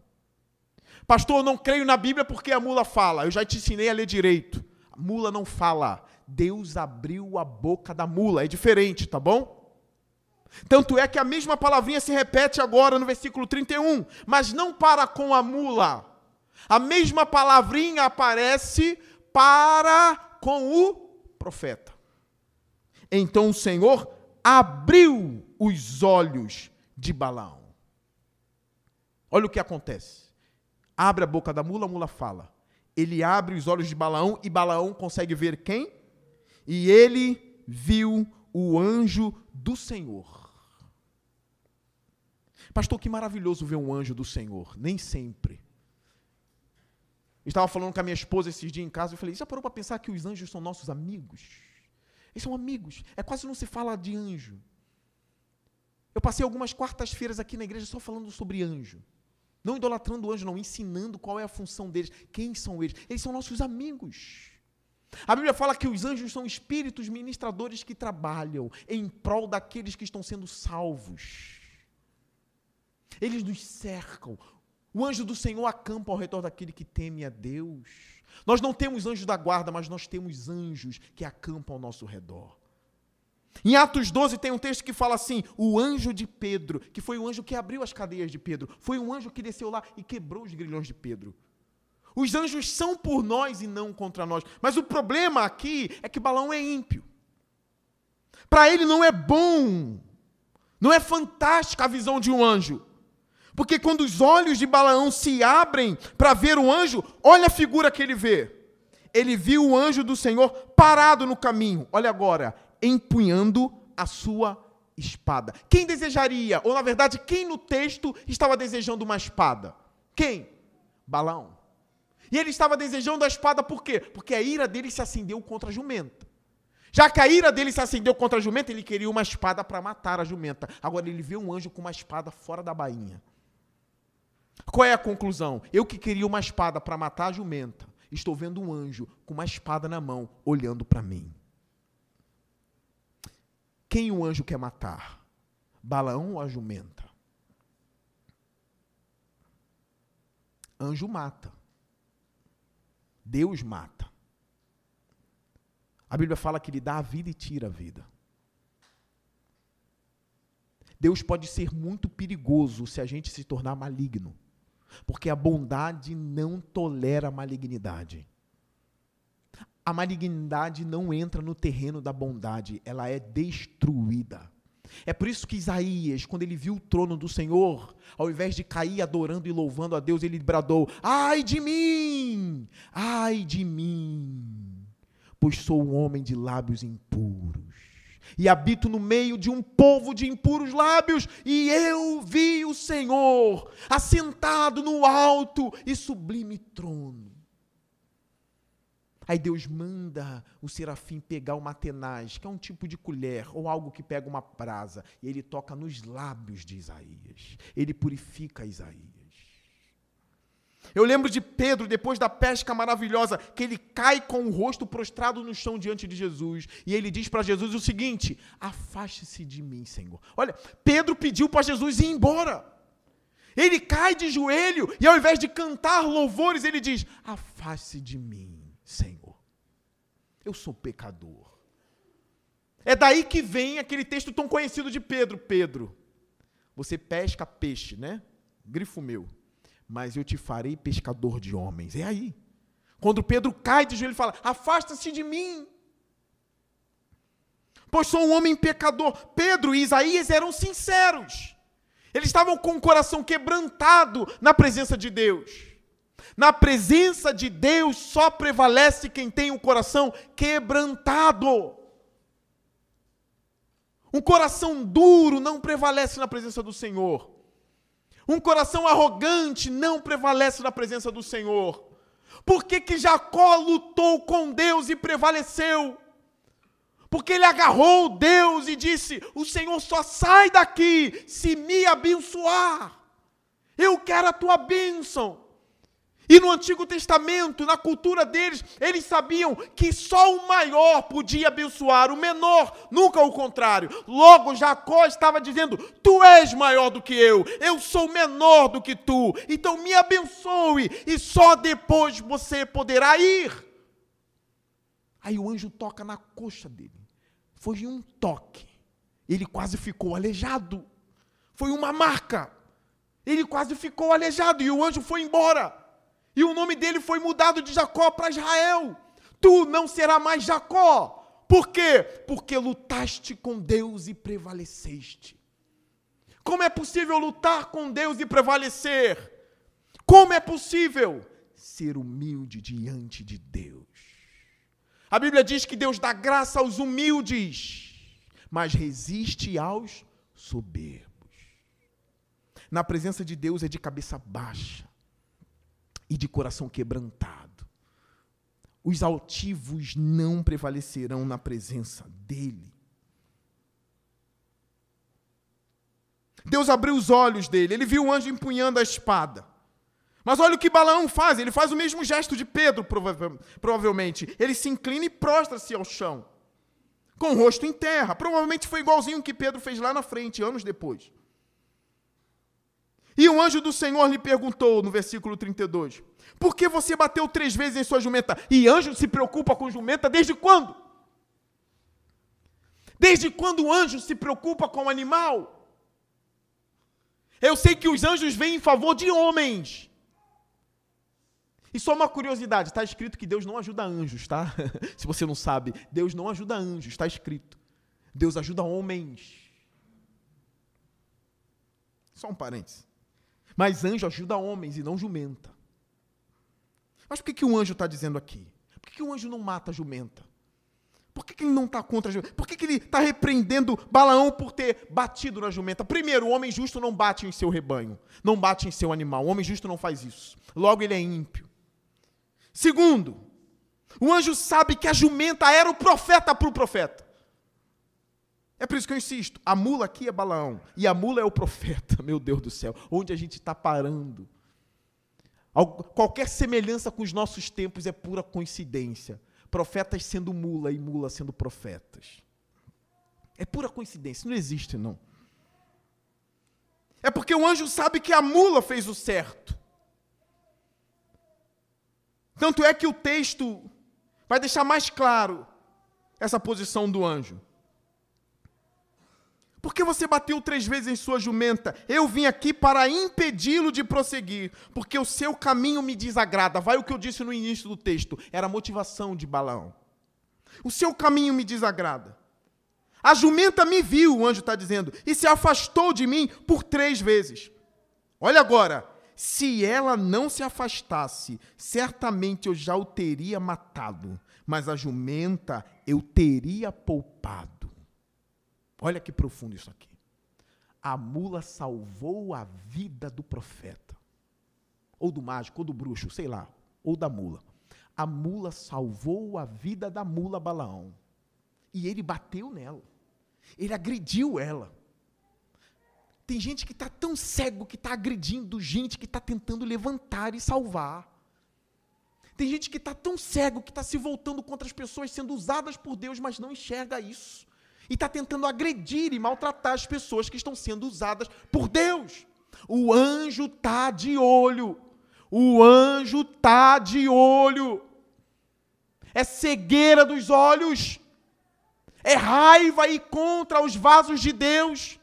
Pastor, eu não creio na Bíblia porque a mula fala. Eu já te ensinei a ler direito. A mula não fala. Deus abriu a boca da mula. É diferente, tá bom? Tanto é que a mesma palavrinha se repete agora no versículo 31. Mas não para com a mula. A mesma palavrinha aparece para com o profeta. Então o Senhor abriu os olhos de Balaão. Olha o que acontece. Abre a boca da mula, a mula fala. Ele abre os olhos de Balaão e Balaão consegue ver quem? E ele viu o anjo do Senhor. Pastor, que maravilhoso ver um anjo do Senhor. Nem sempre. Eu estava falando com a minha esposa esses dias em casa e falei, já parou para pensar que os anjos são nossos amigos? Eles são amigos. É quase não se fala de anjo. Eu passei algumas quartas-feiras aqui na igreja só falando sobre anjo. Não idolatrando o anjo, não, ensinando qual é a função deles, quem são eles. Eles são nossos amigos. A Bíblia fala que os anjos são espíritos ministradores que trabalham em prol daqueles que estão sendo salvos. Eles nos cercam. O anjo do Senhor acampa ao redor daquele que teme a Deus. Nós não temos anjos da guarda, mas nós temos anjos que acampam ao nosso redor. Em Atos 12 tem um texto que fala assim, o anjo de Pedro, que foi o anjo que abriu as cadeias de Pedro, foi um anjo que desceu lá e quebrou os grilhões de Pedro. Os anjos são por nós e não contra nós. Mas o problema aqui é que Balaão é ímpio. Para ele não é bom, não é fantástica a visão de um anjo. Porque quando os olhos de Balaão se abrem para ver o anjo, olha a figura que ele vê. Ele viu o anjo do Senhor parado no caminho. Olha agora, empunhando a sua espada. Quem desejaria, ou na verdade, quem no texto estava desejando uma espada? Quem? Balaão. E ele estava desejando a espada por quê? Porque a ira dele se acendeu contra a jumenta. Já que a ira dele se acendeu contra a jumenta, ele queria uma espada para matar a jumenta. Agora ele vê um anjo com uma espada fora da bainha. Qual é a conclusão? Eu que queria uma espada para matar a jumenta, estou vendo um anjo com uma espada na mão, olhando para mim. Quem o anjo quer matar? Balaão ou a jumenta? Anjo mata. Deus mata. A Bíblia fala que ele dá a vida e tira a vida. Deus pode ser muito perigoso se a gente se tornar maligno, porque a bondade não tolera a malignidade. A malignidade não entra no terreno da bondade, ela é destruída. É por isso que Isaías, quando ele viu o trono do Senhor, ao invés de cair adorando e louvando a Deus, ele bradou, ai de mim, pois sou um homem de lábios impuros, e habito no meio de um povo de impuros lábios, e eu vi o Senhor assentado no alto e sublime trono. Aí Deus manda o serafim pegar uma tenaz, que é um tipo de colher, ou algo que pega uma brasa, e ele toca nos lábios de Isaías. Ele purifica Isaías. Eu lembro de Pedro, depois da pesca maravilhosa, que ele cai com o rosto prostrado no chão diante de Jesus, e ele diz para Jesus o seguinte: afaste-se de mim, Senhor. Olha, Pedro pediu para Jesus ir embora. Ele cai de joelho, e ao invés de cantar louvores, ele diz: afaste-se de mim, Senhor. Eu sou pecador. É daí que vem aquele texto tão conhecido de Pedro. Pedro, você pesca peixe, né? Grifo meu. Mas eu te farei pescador de homens. É aí. Quando Pedro cai de joelho, ele fala: afasta-se de mim, pois sou um homem pecador. Pedro e Isaías eram sinceros. Eles estavam com o coração quebrantado na presença de Deus. Na presença de Deus só prevalece quem tem um coração quebrantado. Um coração duro não prevalece na presença do Senhor. Um coração arrogante não prevalece na presença do Senhor. Por que Jacó lutou com Deus e prevaleceu? Porque ele agarrou Deus e disse: o Senhor só sai daqui se me abençoar. Eu quero a tua bênção. E no Antigo Testamento, na cultura deles, eles sabiam que só o maior podia abençoar, o menor, nunca o contrário. Logo, Jacó estava dizendo: tu és maior do que eu sou menor do que tu, então me abençoe, e só depois você poderá ir. Aí o anjo toca na coxa dele. Foi um toque. Ele quase ficou aleijado. Foi uma marca. Ele quase ficou aleijado, e o anjo foi embora. E o nome dele foi mudado de Jacó para Israel. Tu não serás mais Jacó. Por quê? Porque lutaste com Deus e prevaleceste. Como é possível lutar com Deus e prevalecer? Como é possível ser humilde diante de Deus? A Bíblia diz que Deus dá graça aos humildes, mas resiste aos soberbos. Na presença de Deus é de cabeça baixa e de coração quebrantado. Os altivos não prevalecerão na presença dele. Deus abriu os olhos dele, ele viu o anjo empunhando a espada. Mas olha o que Balaão faz, ele faz o mesmo gesto de Pedro, provavelmente. Ele se inclina e prostra-se ao chão, com o rosto em terra. Provavelmente foi igualzinho o que Pedro fez lá na frente, anos depois. E o anjo do Senhor lhe perguntou, no versículo 32, por que você bateu 3 vezes em sua jumenta? E anjo se preocupa com jumenta desde quando? Desde quando o anjo se preocupa com o animal? Eu sei que os anjos vêm em favor de homens. E só uma curiosidade, está escrito que Deus não ajuda anjos, tá? Se você não sabe, Deus não ajuda anjos, está escrito. Deus ajuda homens. Só um parênteses. Mas anjo ajuda homens e não jumenta. Mas por que o anjo está dizendo aqui? Por que o anjo não mata a jumenta? Por que ele não está contra a jumenta? Por que ele está repreendendo Balaão por ter batido na jumenta? Primeiro, o homem justo não bate em seu rebanho, não bate em seu animal. O homem justo não faz isso. Logo, ele é ímpio. Segundo, o anjo sabe que a jumenta era o profeta para o profeta. É por isso que eu insisto, a mula aqui é Balaão, e a mula é o profeta, meu Deus do céu, onde a gente está parando. Qualquer semelhança com os nossos tempos é pura coincidência. Profetas sendo mula e mula sendo profetas. É pura coincidência, não existe não. É porque o anjo sabe que a mula fez o certo. Tanto é que o texto vai deixar mais claro essa posição do anjo. Por que você bateu 3 vezes em sua jumenta? Eu vim aqui para impedi-lo de prosseguir, porque o seu caminho me desagrada. Vai o que eu disse no início do texto, era a motivação de Balaão. O seu caminho me desagrada. A jumenta me viu, o anjo está dizendo, e se afastou de mim por 3 vezes. Olha agora, se ela não se afastasse, certamente eu já o teria matado, mas a jumenta eu teria poupado. Olha que profundo isso aqui. A mula salvou a vida do profeta. Ou do mágico, ou do bruxo, sei lá. Ou da mula. A mula salvou a vida da mula Balaão. E ele bateu nela. Ele agrediu ela. Tem gente que está tão cego que está agredindo gente que está tentando levantar e salvar. Tem gente que está tão cego que está se voltando contra as pessoas sendo usadas por Deus, mas não enxerga isso. E está tentando agredir e maltratar as pessoas que estão sendo usadas por Deus. O anjo está de olho. O anjo está de olho. É cegueira dos olhos. É raiva e contra os vasos de Deus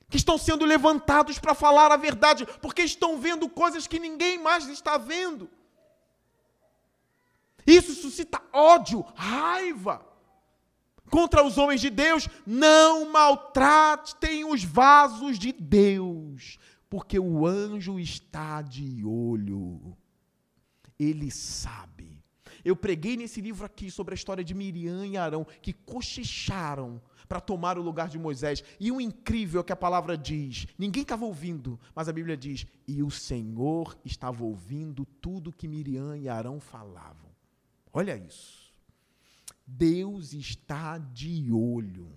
que estão sendo levantados para falar a verdade, porque estão vendo coisas que ninguém mais está vendo. Isso suscita ódio, raiva contra os homens de Deus. Não maltratem os vasos de Deus, porque o anjo está de olho. Ele sabe. Eu preguei nesse livro aqui sobre a história de Miriam e Arão, que cochicharam para tomar o lugar de Moisés. E o incrível é que a palavra diz, ninguém estava ouvindo, mas a Bíblia diz, e o Senhor estava ouvindo tudo que Miriam e Arão falavam. Olha isso. Deus está de olho.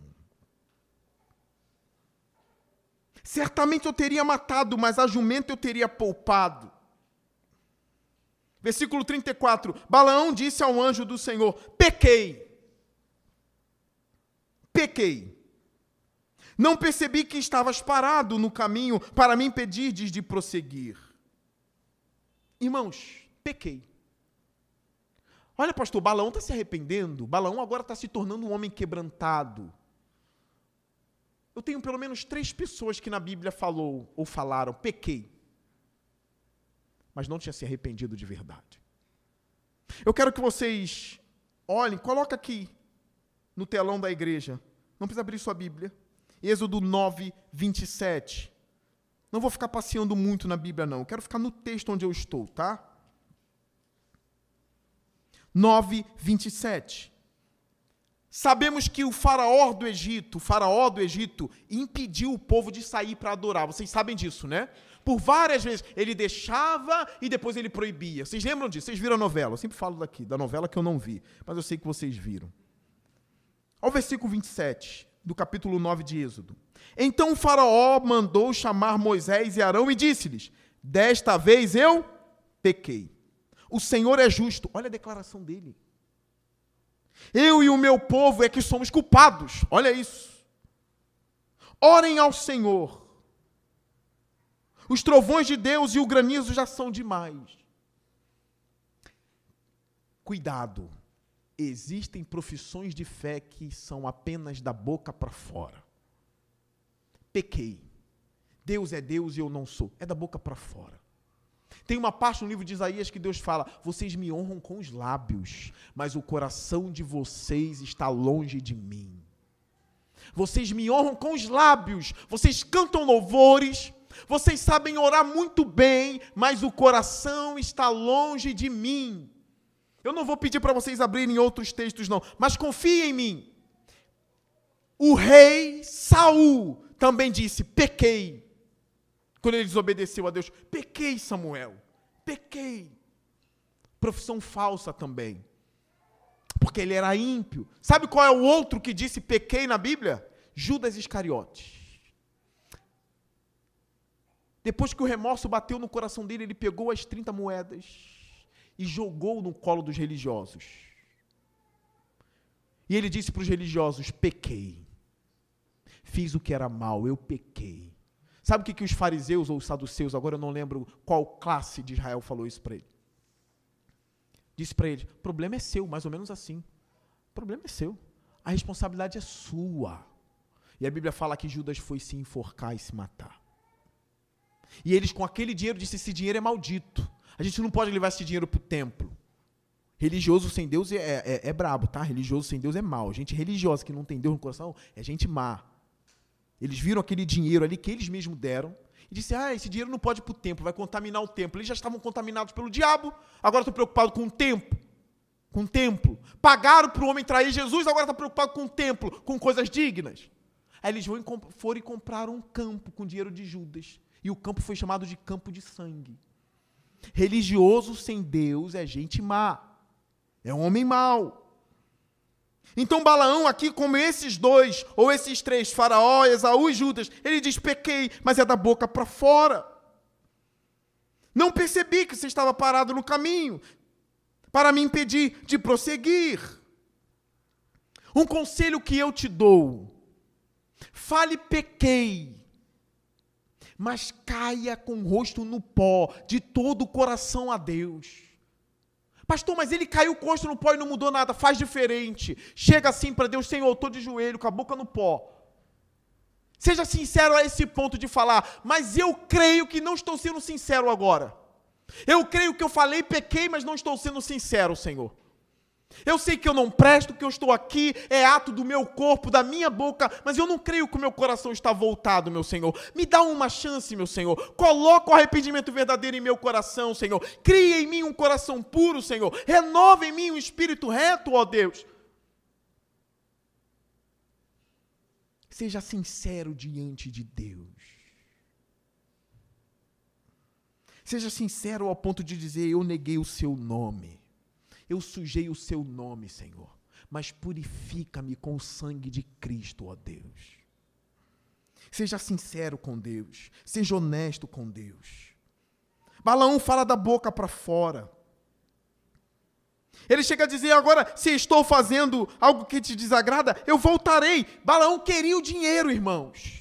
Certamente eu teria matado, mas a jumenta eu teria poupado. Versículo 34, Balaão disse ao anjo do Senhor, pequei. Não percebi que estavas parado no caminho para me impedir de prosseguir. Irmãos, pequei. Olha, pastor, Balaão está se arrependendo. Balaão agora está se tornando um homem quebrantado. Eu tenho pelo menos 3 pessoas que na Bíblia falou ou falaram, pequei. Mas não tinha se arrependido de verdade. Eu quero que vocês olhem, coloca aqui no telão da igreja. Não precisa abrir sua Bíblia. Êxodo 9, 27. Não vou ficar passeando muito na Bíblia, não. Eu quero ficar no texto onde eu estou, tá? 9, 27. Sabemos que o faraó do Egito, impediu o povo de sair para adorar. Vocês sabem disso, né? Por várias vezes. Ele deixava e depois ele proibia. Vocês lembram disso? Vocês viram a novela? Eu sempre falo da novela que eu não vi, mas eu sei que vocês viram. Ao versículo 27, do capítulo 9 de Êxodo. Então o faraó mandou chamar Moisés e Arão e disse-lhes, desta vez eu pequei. O Senhor é justo. Olha a declaração dele. Eu e o meu povo é que somos culpados. Olha isso. Orem ao Senhor. Os trovões de Deus e o granizo já são demais. Cuidado. Existem profissões de fé que são apenas da boca para fora. Pequei. Deus é Deus e eu não sou. É da boca para fora. Tem uma parte no livro de Isaías que Deus fala, vocês me honram com os lábios, mas o coração de vocês está longe de mim. Vocês me honram com os lábios, vocês cantam louvores, vocês sabem orar muito bem, mas o coração está longe de mim. Eu não vou pedir para vocês abrirem outros textos, não, mas confiem em mim. O rei Saul também disse, pequei. Quando ele desobedeceu a Deus, pequei, Samuel, pequei. Profissão falsa também, porque ele era ímpio. Sabe qual é o outro que disse pequei na Bíblia? Judas Iscariotes. Depois que o remorso bateu no coração dele, ele pegou as 30 moedas e jogou no colo dos religiosos. E ele disse para os religiosos, pequei. Fiz o que era mal, eu pequei. Sabe o que os fariseus ou os saduceus, agora eu não lembro qual classe de Israel falou isso para ele? Disse para ele, o problema é seu, mais ou menos assim. O problema é seu. A responsabilidade é sua. E a Bíblia fala que Judas foi se enforcar e se matar. E eles com aquele dinheiro disseram, esse dinheiro é maldito. A gente não pode levar esse dinheiro para o templo. Religioso sem Deus é brabo, tá? Religioso sem Deus é mau. Gente religiosa que não tem Deus no coração é gente má. Eles viram aquele dinheiro ali que eles mesmos deram e disseram, esse dinheiro não pode ir para o templo, vai contaminar o templo. Eles já estavam contaminados pelo diabo, agora estão preocupados com o templo. Com o templo. Pagaram para o homem trair Jesus, agora está preocupado com o templo, com coisas dignas. Aí eles foram e compraram um campo com dinheiro de Judas. E o campo foi chamado de campo de sangue. Religioso sem Deus é gente má. É um homem mau. Então Balaão aqui, como esses dois, ou esses três, Faraó, Esaú e Judas, ele diz, pequei, mas é da boca para fora. Não percebi que você estava parado no caminho para me impedir de prosseguir. Um conselho que eu te dou, fale pequei, mas caia com o rosto no pó, de todo o coração a Deus. Pastor, mas ele caiu com o rosto no pó e não mudou nada, faz diferente. Chega assim para Deus, Senhor, eu estou de joelho, com a boca no pó. Seja sincero a esse ponto de falar, mas eu creio que não estou sendo sincero agora. Eu creio que eu falei, pequei, mas não estou sendo sincero, Senhor. Eu sei que eu não presto, que eu estou aqui, é ato do meu corpo, da minha boca, mas eu não creio que o meu coração está voltado, meu Senhor. Me dá uma chance, meu Senhor. Coloca o arrependimento verdadeiro em meu coração, Senhor. Cria em mim um coração puro, Senhor. Renova em mim um espírito reto, ó Deus. Seja sincero diante de Deus. Seja sincero ao ponto de dizer, eu neguei o seu nome. Eu sujei o seu nome, Senhor, mas purifica-me com o sangue de Cristo, ó Deus. Seja sincero com Deus, seja honesto com Deus. Balaão fala da boca para fora. Ele chega a dizer, agora, se estou fazendo algo que te desagrada, eu voltarei. Balaão queria o dinheiro, irmãos.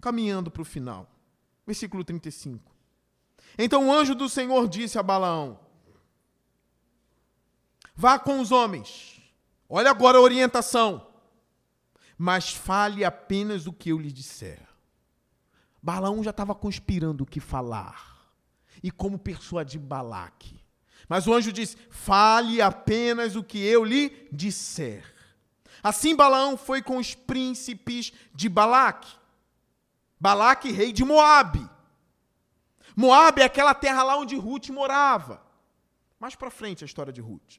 Caminhando para o final, versículo 35. Então o anjo do Senhor disse a Balaão, vá com os homens, olha agora a orientação, mas fale apenas o que eu lhe disser. Balaão já estava conspirando o que falar e como persuadir Balaque. Mas o anjo disse, fale apenas o que eu lhe disser. Assim Balaão foi com os príncipes de Balaque. Balaque, rei de Moabe. Moabe é aquela terra lá onde Ruth morava. Mais para frente a história de Ruth.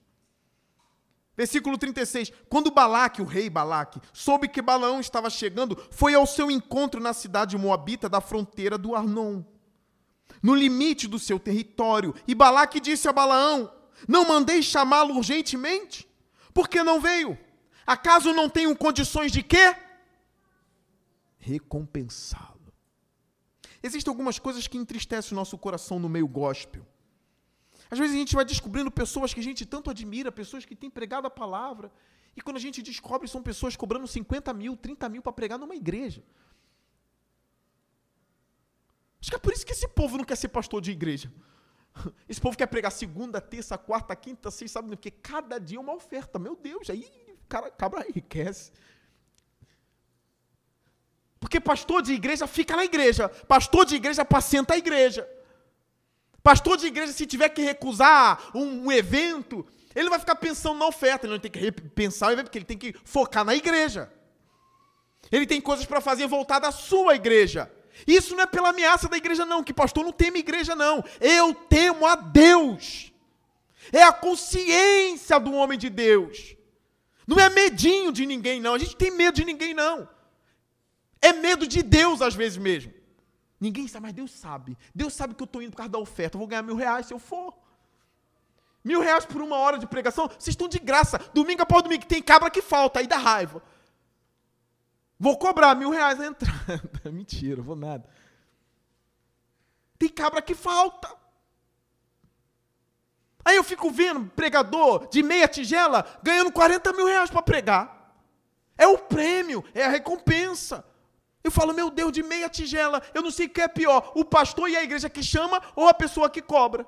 Versículo 36. Quando Balaque, o rei Balaque, soube que Balaão estava chegando, foi ao seu encontro na cidade moabita da fronteira do Arnon, no limite do seu território. E Balaque disse a Balaão, não mandei chamá-lo urgentemente? Por que não veio? Acaso não tenho condições de quê? Recompensá-lo. Existem algumas coisas que entristecem o nosso coração no meio gospel. Às vezes a gente vai descobrindo pessoas que a gente tanto admira, pessoas que têm pregado a palavra, e quando a gente descobre, são pessoas cobrando 50 mil, 30 mil para pregar numa igreja. Acho que é por isso que esse povo não quer ser pastor de igreja. Esse povo quer pregar segunda, terça, quarta, quinta, sexta, sábado, porque cada dia é uma oferta. Meu Deus, aí o cara cabra enriquece. Porque pastor de igreja fica na igreja. Pastor de igreja apacenta a igreja. Pastor de igreja, se tiver que recusar um evento, ele vai ficar pensando na oferta. Ele não tem que pensar o evento, porque ele tem que focar na igreja. Ele tem coisas para fazer voltar à sua igreja. Isso não é pela ameaça da igreja, não. Que pastor não teme igreja, não. Eu temo a Deus. É a consciência do homem de Deus. Não é medinho de ninguém, não. A gente tem medo de ninguém, não. É medo de Deus, às vezes mesmo. Ninguém sabe, mas Deus sabe. Deus sabe que eu estou indo por causa da oferta. Eu vou ganhar R$1.000 se eu for. R$1.000 por uma hora de pregação, vocês estão de graça. Domingo após domingo, tem cabra que falta, aí dá raiva. Vou cobrar R$1.000 a entrada. Mentira, vou nada. Tem cabra que falta. Aí eu fico vendo pregador de meia tigela ganhando R$40.000 para pregar. É o prêmio, é a recompensa. Eu falo, meu Deus, de meia tigela, eu não sei o que é pior, o pastor e a igreja que chama ou a pessoa que cobra.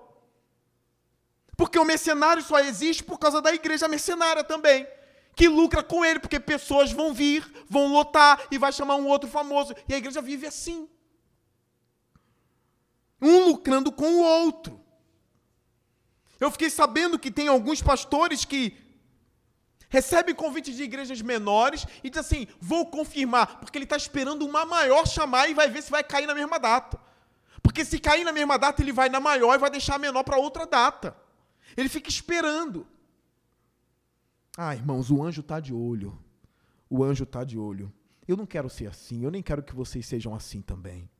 Porque o mercenário só existe por causa da igreja mercenária também, que lucra com ele, porque pessoas vão vir, vão lotar e vai chamar um outro famoso. E a igreja vive assim. Um lucrando com o outro. Eu fiquei sabendo que tem alguns pastores que recebe convites de igrejas menores e diz assim, vou confirmar, porque ele está esperando uma maior chamar e vai ver se vai cair na mesma data. Porque se cair na mesma data, ele vai na maior e vai deixar a menor para outra data. Ele fica esperando. Irmãos, o anjo está de olho. O anjo está de olho. Eu não quero ser assim, eu nem quero que vocês sejam assim também.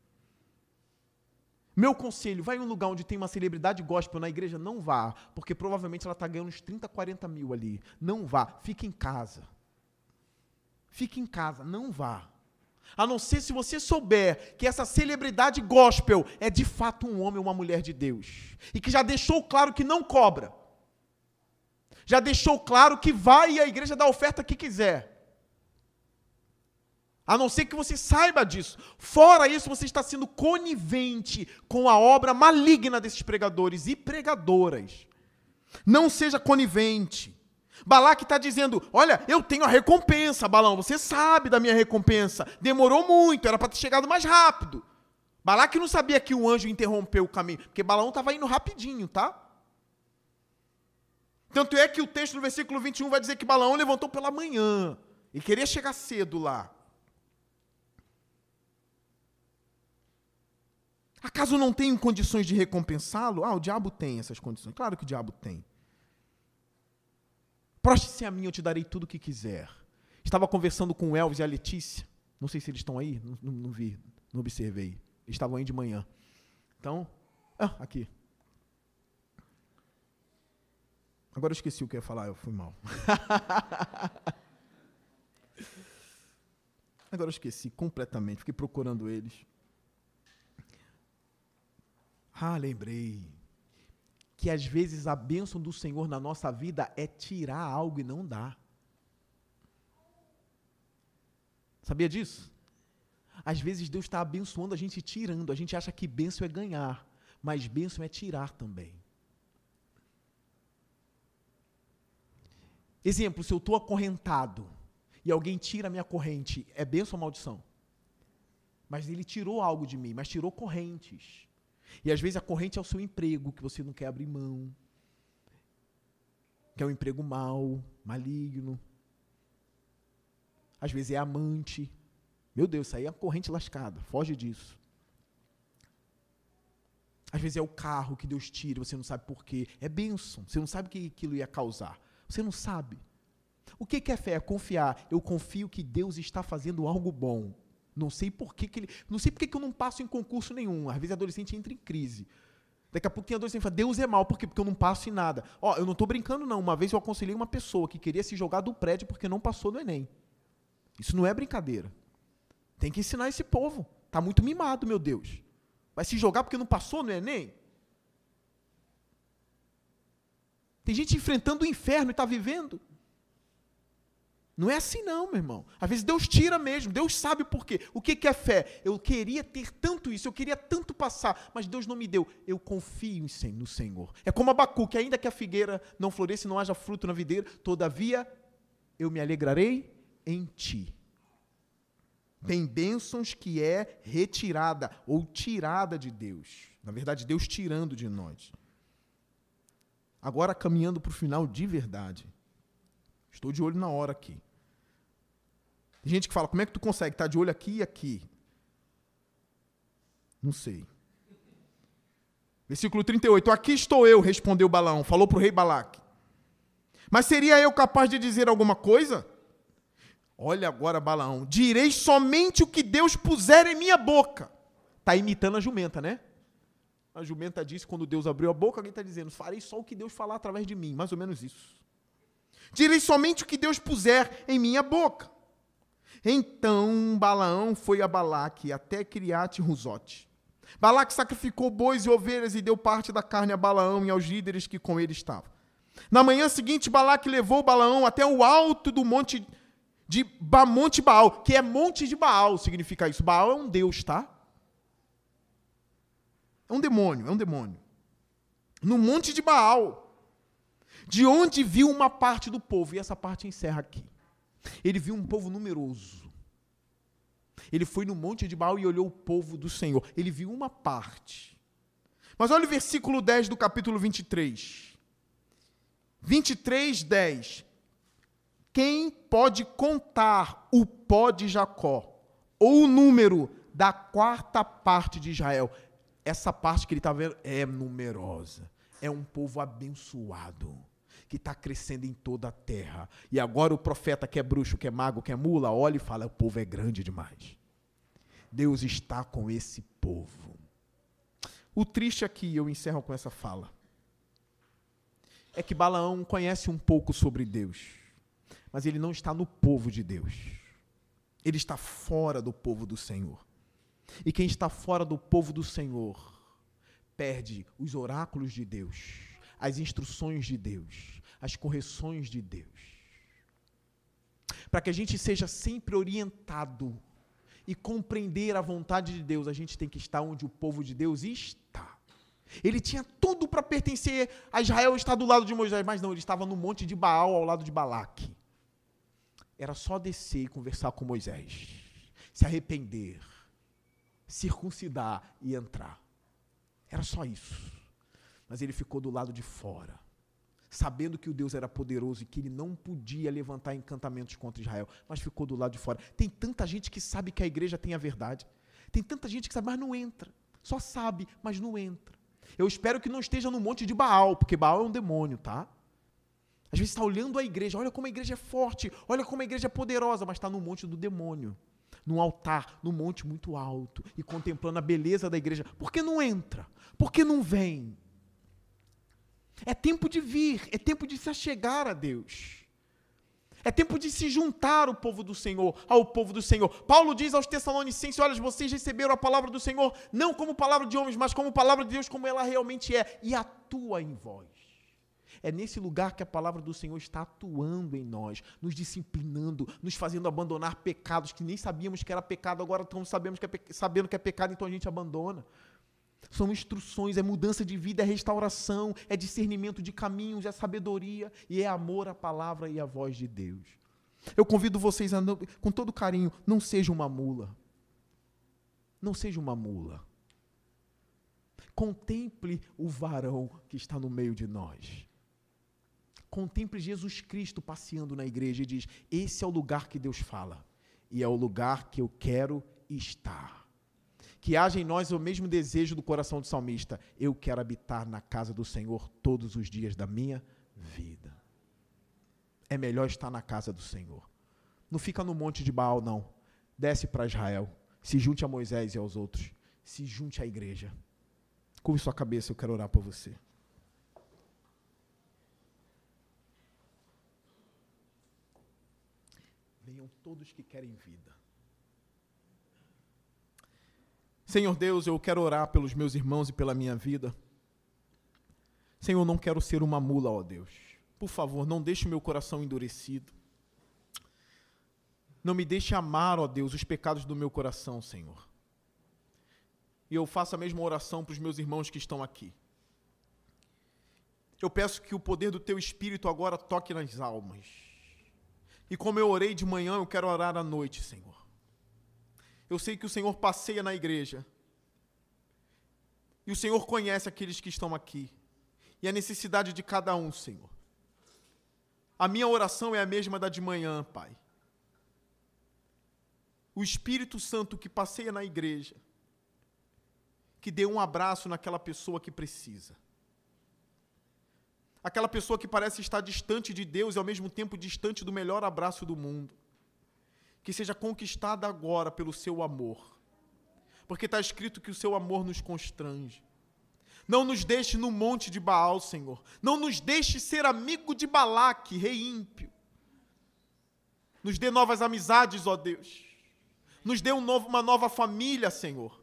Meu conselho, vai em um lugar onde tem uma celebridade gospel na igreja, não vá, porque provavelmente ela está ganhando uns 30, 40 mil ali. Não vá, fique em casa. Fique em casa, não vá. A não ser se você souber que essa celebridade gospel é de fato um homem ou uma mulher de Deus. E que já deixou claro que não cobra. Já deixou claro que vai e a igreja dá a oferta que quiser. A não ser que você saiba disso. Fora isso, você está sendo conivente com a obra maligna desses pregadores e pregadoras. Não seja conivente. Balaque está dizendo, olha, eu tenho a recompensa, Balão, você sabe da minha recompensa. Demorou muito, era para ter chegado mais rápido. Balaque não sabia que o anjo interrompeu o caminho, porque Balaão estava indo rapidinho, tá? Tanto é que o texto no versículo 21 vai dizer que Balaão levantou pela manhã e queria chegar cedo lá. Acaso não tenho condições de recompensá-lo? O diabo tem essas condições. Claro que o diabo tem. Proste-se a mim, eu te darei tudo o que quiser. Estava conversando com o Elvis e a Letícia. Não sei se eles estão aí, não vi, não observei. Eles estavam aí de manhã. Então, aqui. Agora eu esqueci o que eu ia falar, eu fui mal. Agora eu esqueci completamente, fiquei procurando eles. Lembrei. Que às vezes a bênção do Senhor na nossa vida é tirar algo e não dar. Sabia disso? Às vezes Deus está abençoando a gente e tirando. A gente acha que bênção é ganhar, mas bênção é tirar também. Exemplo, se eu estou acorrentado e alguém tira a minha corrente, é bênção ou maldição? Mas ele tirou algo de mim, mas tirou correntes. E às vezes a corrente é o seu emprego, que você não quer abrir mão. Que é um emprego mau, maligno. Às vezes é amante. Meu Deus, isso aí é a corrente lascada, foge disso. Às vezes é o carro que Deus tira, você não sabe por quê. É bênção, você não sabe o que aquilo ia causar. Você não sabe. O que é fé? É confiar. Eu confio que Deus está fazendo algo bom. Não sei por que eu não passo em concurso nenhum. Às vezes adolescente entra em crise. Daqui a pouco tem adolescente que fala, Deus é mau, por quê? Porque eu não passo em nada. Eu não estou brincando não. Uma vez eu aconselhei uma pessoa que queria se jogar do prédio porque não passou no Enem. Isso não é brincadeira. Tem que ensinar esse povo. Está muito mimado, meu Deus. Vai se jogar porque não passou no Enem? Tem gente enfrentando o inferno e está vivendo. Não é assim não, meu irmão. Às vezes Deus tira mesmo, Deus sabe por quê. O que é fé? Eu queria ter tanto isso, eu queria tanto passar, mas Deus não me deu. Eu confio no Senhor. É como Abacuque, ainda que a figueira não floresça e não haja fruto na videira, todavia eu me alegrarei em ti. Tem bênçãos que é retirada ou tirada de Deus. Na verdade, Deus tirando de nós. Agora, caminhando para o final de verdade. Estou de olho na hora aqui. Tem gente que fala, como é que tu consegue estar de olho aqui e aqui? Não sei. Versículo 38. Aqui estou eu, respondeu Balaão. Falou para o rei Balaque. Mas seria eu capaz de dizer alguma coisa? Olha agora, Balaão. Direi somente o que Deus puser em minha boca. Está imitando a jumenta, né? A jumenta disse, quando Deus abriu a boca, alguém está dizendo, farei só o que Deus falar através de mim. Mais ou menos isso. Direi somente o que Deus puser em minha boca. Então Balaão foi a Balaque até Criate-Ruzote. Balaque sacrificou bois e ovelhas e deu parte da carne a Balaão e aos líderes que com ele estavam. Na manhã seguinte, Balaque levou Balaão até o alto do monte Baal, que é monte de Baal, significa isso. Baal é um deus, tá? É um demônio. No monte de Baal, de onde viu uma parte do povo, e essa parte encerra aqui. Ele viu um povo numeroso. Ele foi no monte de Baal e olhou o povo do Senhor. Ele viu uma parte. Mas olha o versículo 10 do capítulo 23. 23, 10. Quem pode contar o pó de Jacó, ou o número da quarta parte de Israel? Essa parte que ele está vendo é numerosa. É um povo abençoado. que está crescendo em toda a terra. E agora o profeta que é bruxo, que é mago, que é mula, olha e fala, o povo é grande demais. Deus está com esse povo. O triste aqui, eu encerro com essa fala, é que Balaão conhece um pouco sobre Deus, mas ele não está no povo de Deus. Ele está fora do povo do Senhor. E quem está fora do povo do Senhor perde os oráculos de Deus, as instruções de Deus, as correções de Deus. Para que a gente seja sempre orientado e compreender a vontade de Deus, a gente tem que estar onde o povo de Deus está. Ele tinha tudo para pertencer a Israel, estar do lado de Moisés, mas não, ele estava no monte de Baal, ao lado de Balaque. Era só descer e conversar com Moisés, se arrepender, circuncidar e entrar. Era só isso. Mas ele ficou do lado de fora, sabendo que o Deus era poderoso e que ele não podia levantar encantamentos contra Israel, mas ficou do lado de fora. Tem tanta gente que sabe que a igreja tem a verdade. Tem tanta gente que sabe, mas não entra. Só sabe, mas não entra. Eu espero que não esteja no monte de Baal, porque Baal é um demônio, tá? Às vezes está olhando a igreja, olha como a igreja é forte, olha como a igreja é poderosa, mas está no monte do demônio, num altar, num monte muito alto, e contemplando a beleza da igreja. Por que não entra? Por que não vem? É tempo de vir, é tempo de se achegar a Deus. É tempo de se juntar o povo do Senhor, ao povo do Senhor. Paulo diz aos Tessalonicenses, olha, vocês receberam a palavra do Senhor, não como palavra de homens, mas como palavra de Deus, como ela realmente é, e atua em vós. É nesse lugar que a palavra do Senhor está atuando em nós, nos disciplinando, nos fazendo abandonar pecados que nem sabíamos que era pecado, agora estamos sabendo que é pecado, então a gente abandona. São instruções, é mudança de vida, é restauração, é discernimento de caminhos, é sabedoria e é amor à palavra e à voz de Deus. Eu convido vocês, com todo carinho, não seja uma mula. Não seja uma mula. Contemple o varão que está no meio de nós. Contemple Jesus Cristo passeando na igreja e diz, esse é o lugar que Deus fala e é o lugar que eu quero estar. Que haja em nós o mesmo desejo do coração do salmista. Eu quero habitar na casa do Senhor todos os dias da minha vida. É melhor estar na casa do Senhor. Não fica no monte de Baal, não. Desce para Israel. Se junte a Moisés e aos outros. Se junte à igreja. Curve sua cabeça, eu quero orar por você. Venham todos que querem vida. Senhor Deus, eu quero orar pelos meus irmãos e pela minha vida. Senhor, eu não quero ser uma mula, ó Deus. Por favor, não deixe o meu coração endurecido. Não me deixe amar, ó Deus, os pecados do meu coração, Senhor. E eu faço a mesma oração para os meus irmãos que estão aqui. Eu peço que o poder do Teu Espírito agora toque nas almas. E como eu orei de manhã, eu quero orar à noite, Senhor. Eu sei que o Senhor passeia na igreja. E o Senhor conhece aqueles que estão aqui. E a necessidade de cada um, Senhor. A minha oração é a mesma da de manhã, Pai. O Espírito Santo que passeia na igreja, que dê um abraço naquela pessoa que precisa. Aquela pessoa que parece estar distante de Deus e ao mesmo tempo distante do melhor abraço do mundo. Que seja conquistada agora pelo seu amor. Porque está escrito que o seu amor nos constrange. Não nos deixe no monte de Baal, Senhor. Não nos deixe ser amigo de Balaque, rei ímpio. Nos dê novas amizades, ó Deus. Nos dê uma nova família, Senhor.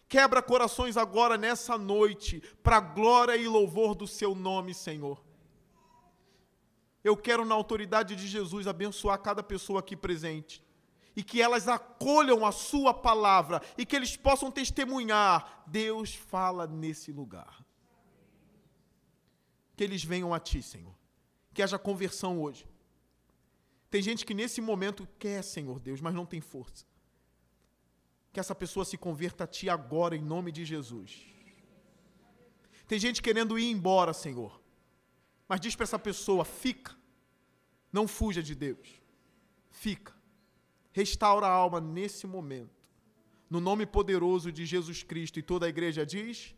Quebra corações agora nessa noite, para a glória e louvor do seu nome, Senhor. Eu quero, na autoridade de Jesus, abençoar cada pessoa aqui presente. E que elas acolham a sua palavra. E que eles possam testemunhar. Deus fala nesse lugar. Que eles venham a Ti, Senhor. Que haja conversão hoje. Tem gente que nesse momento quer, Senhor Deus, mas não tem força. Que essa pessoa se converta a Ti agora, em nome de Jesus. Tem gente querendo ir embora, Senhor. Mas diz para essa pessoa, fica. Não fuja de Deus. Fica. Restaura a alma nesse momento. No nome poderoso de Jesus Cristo. E toda a igreja diz...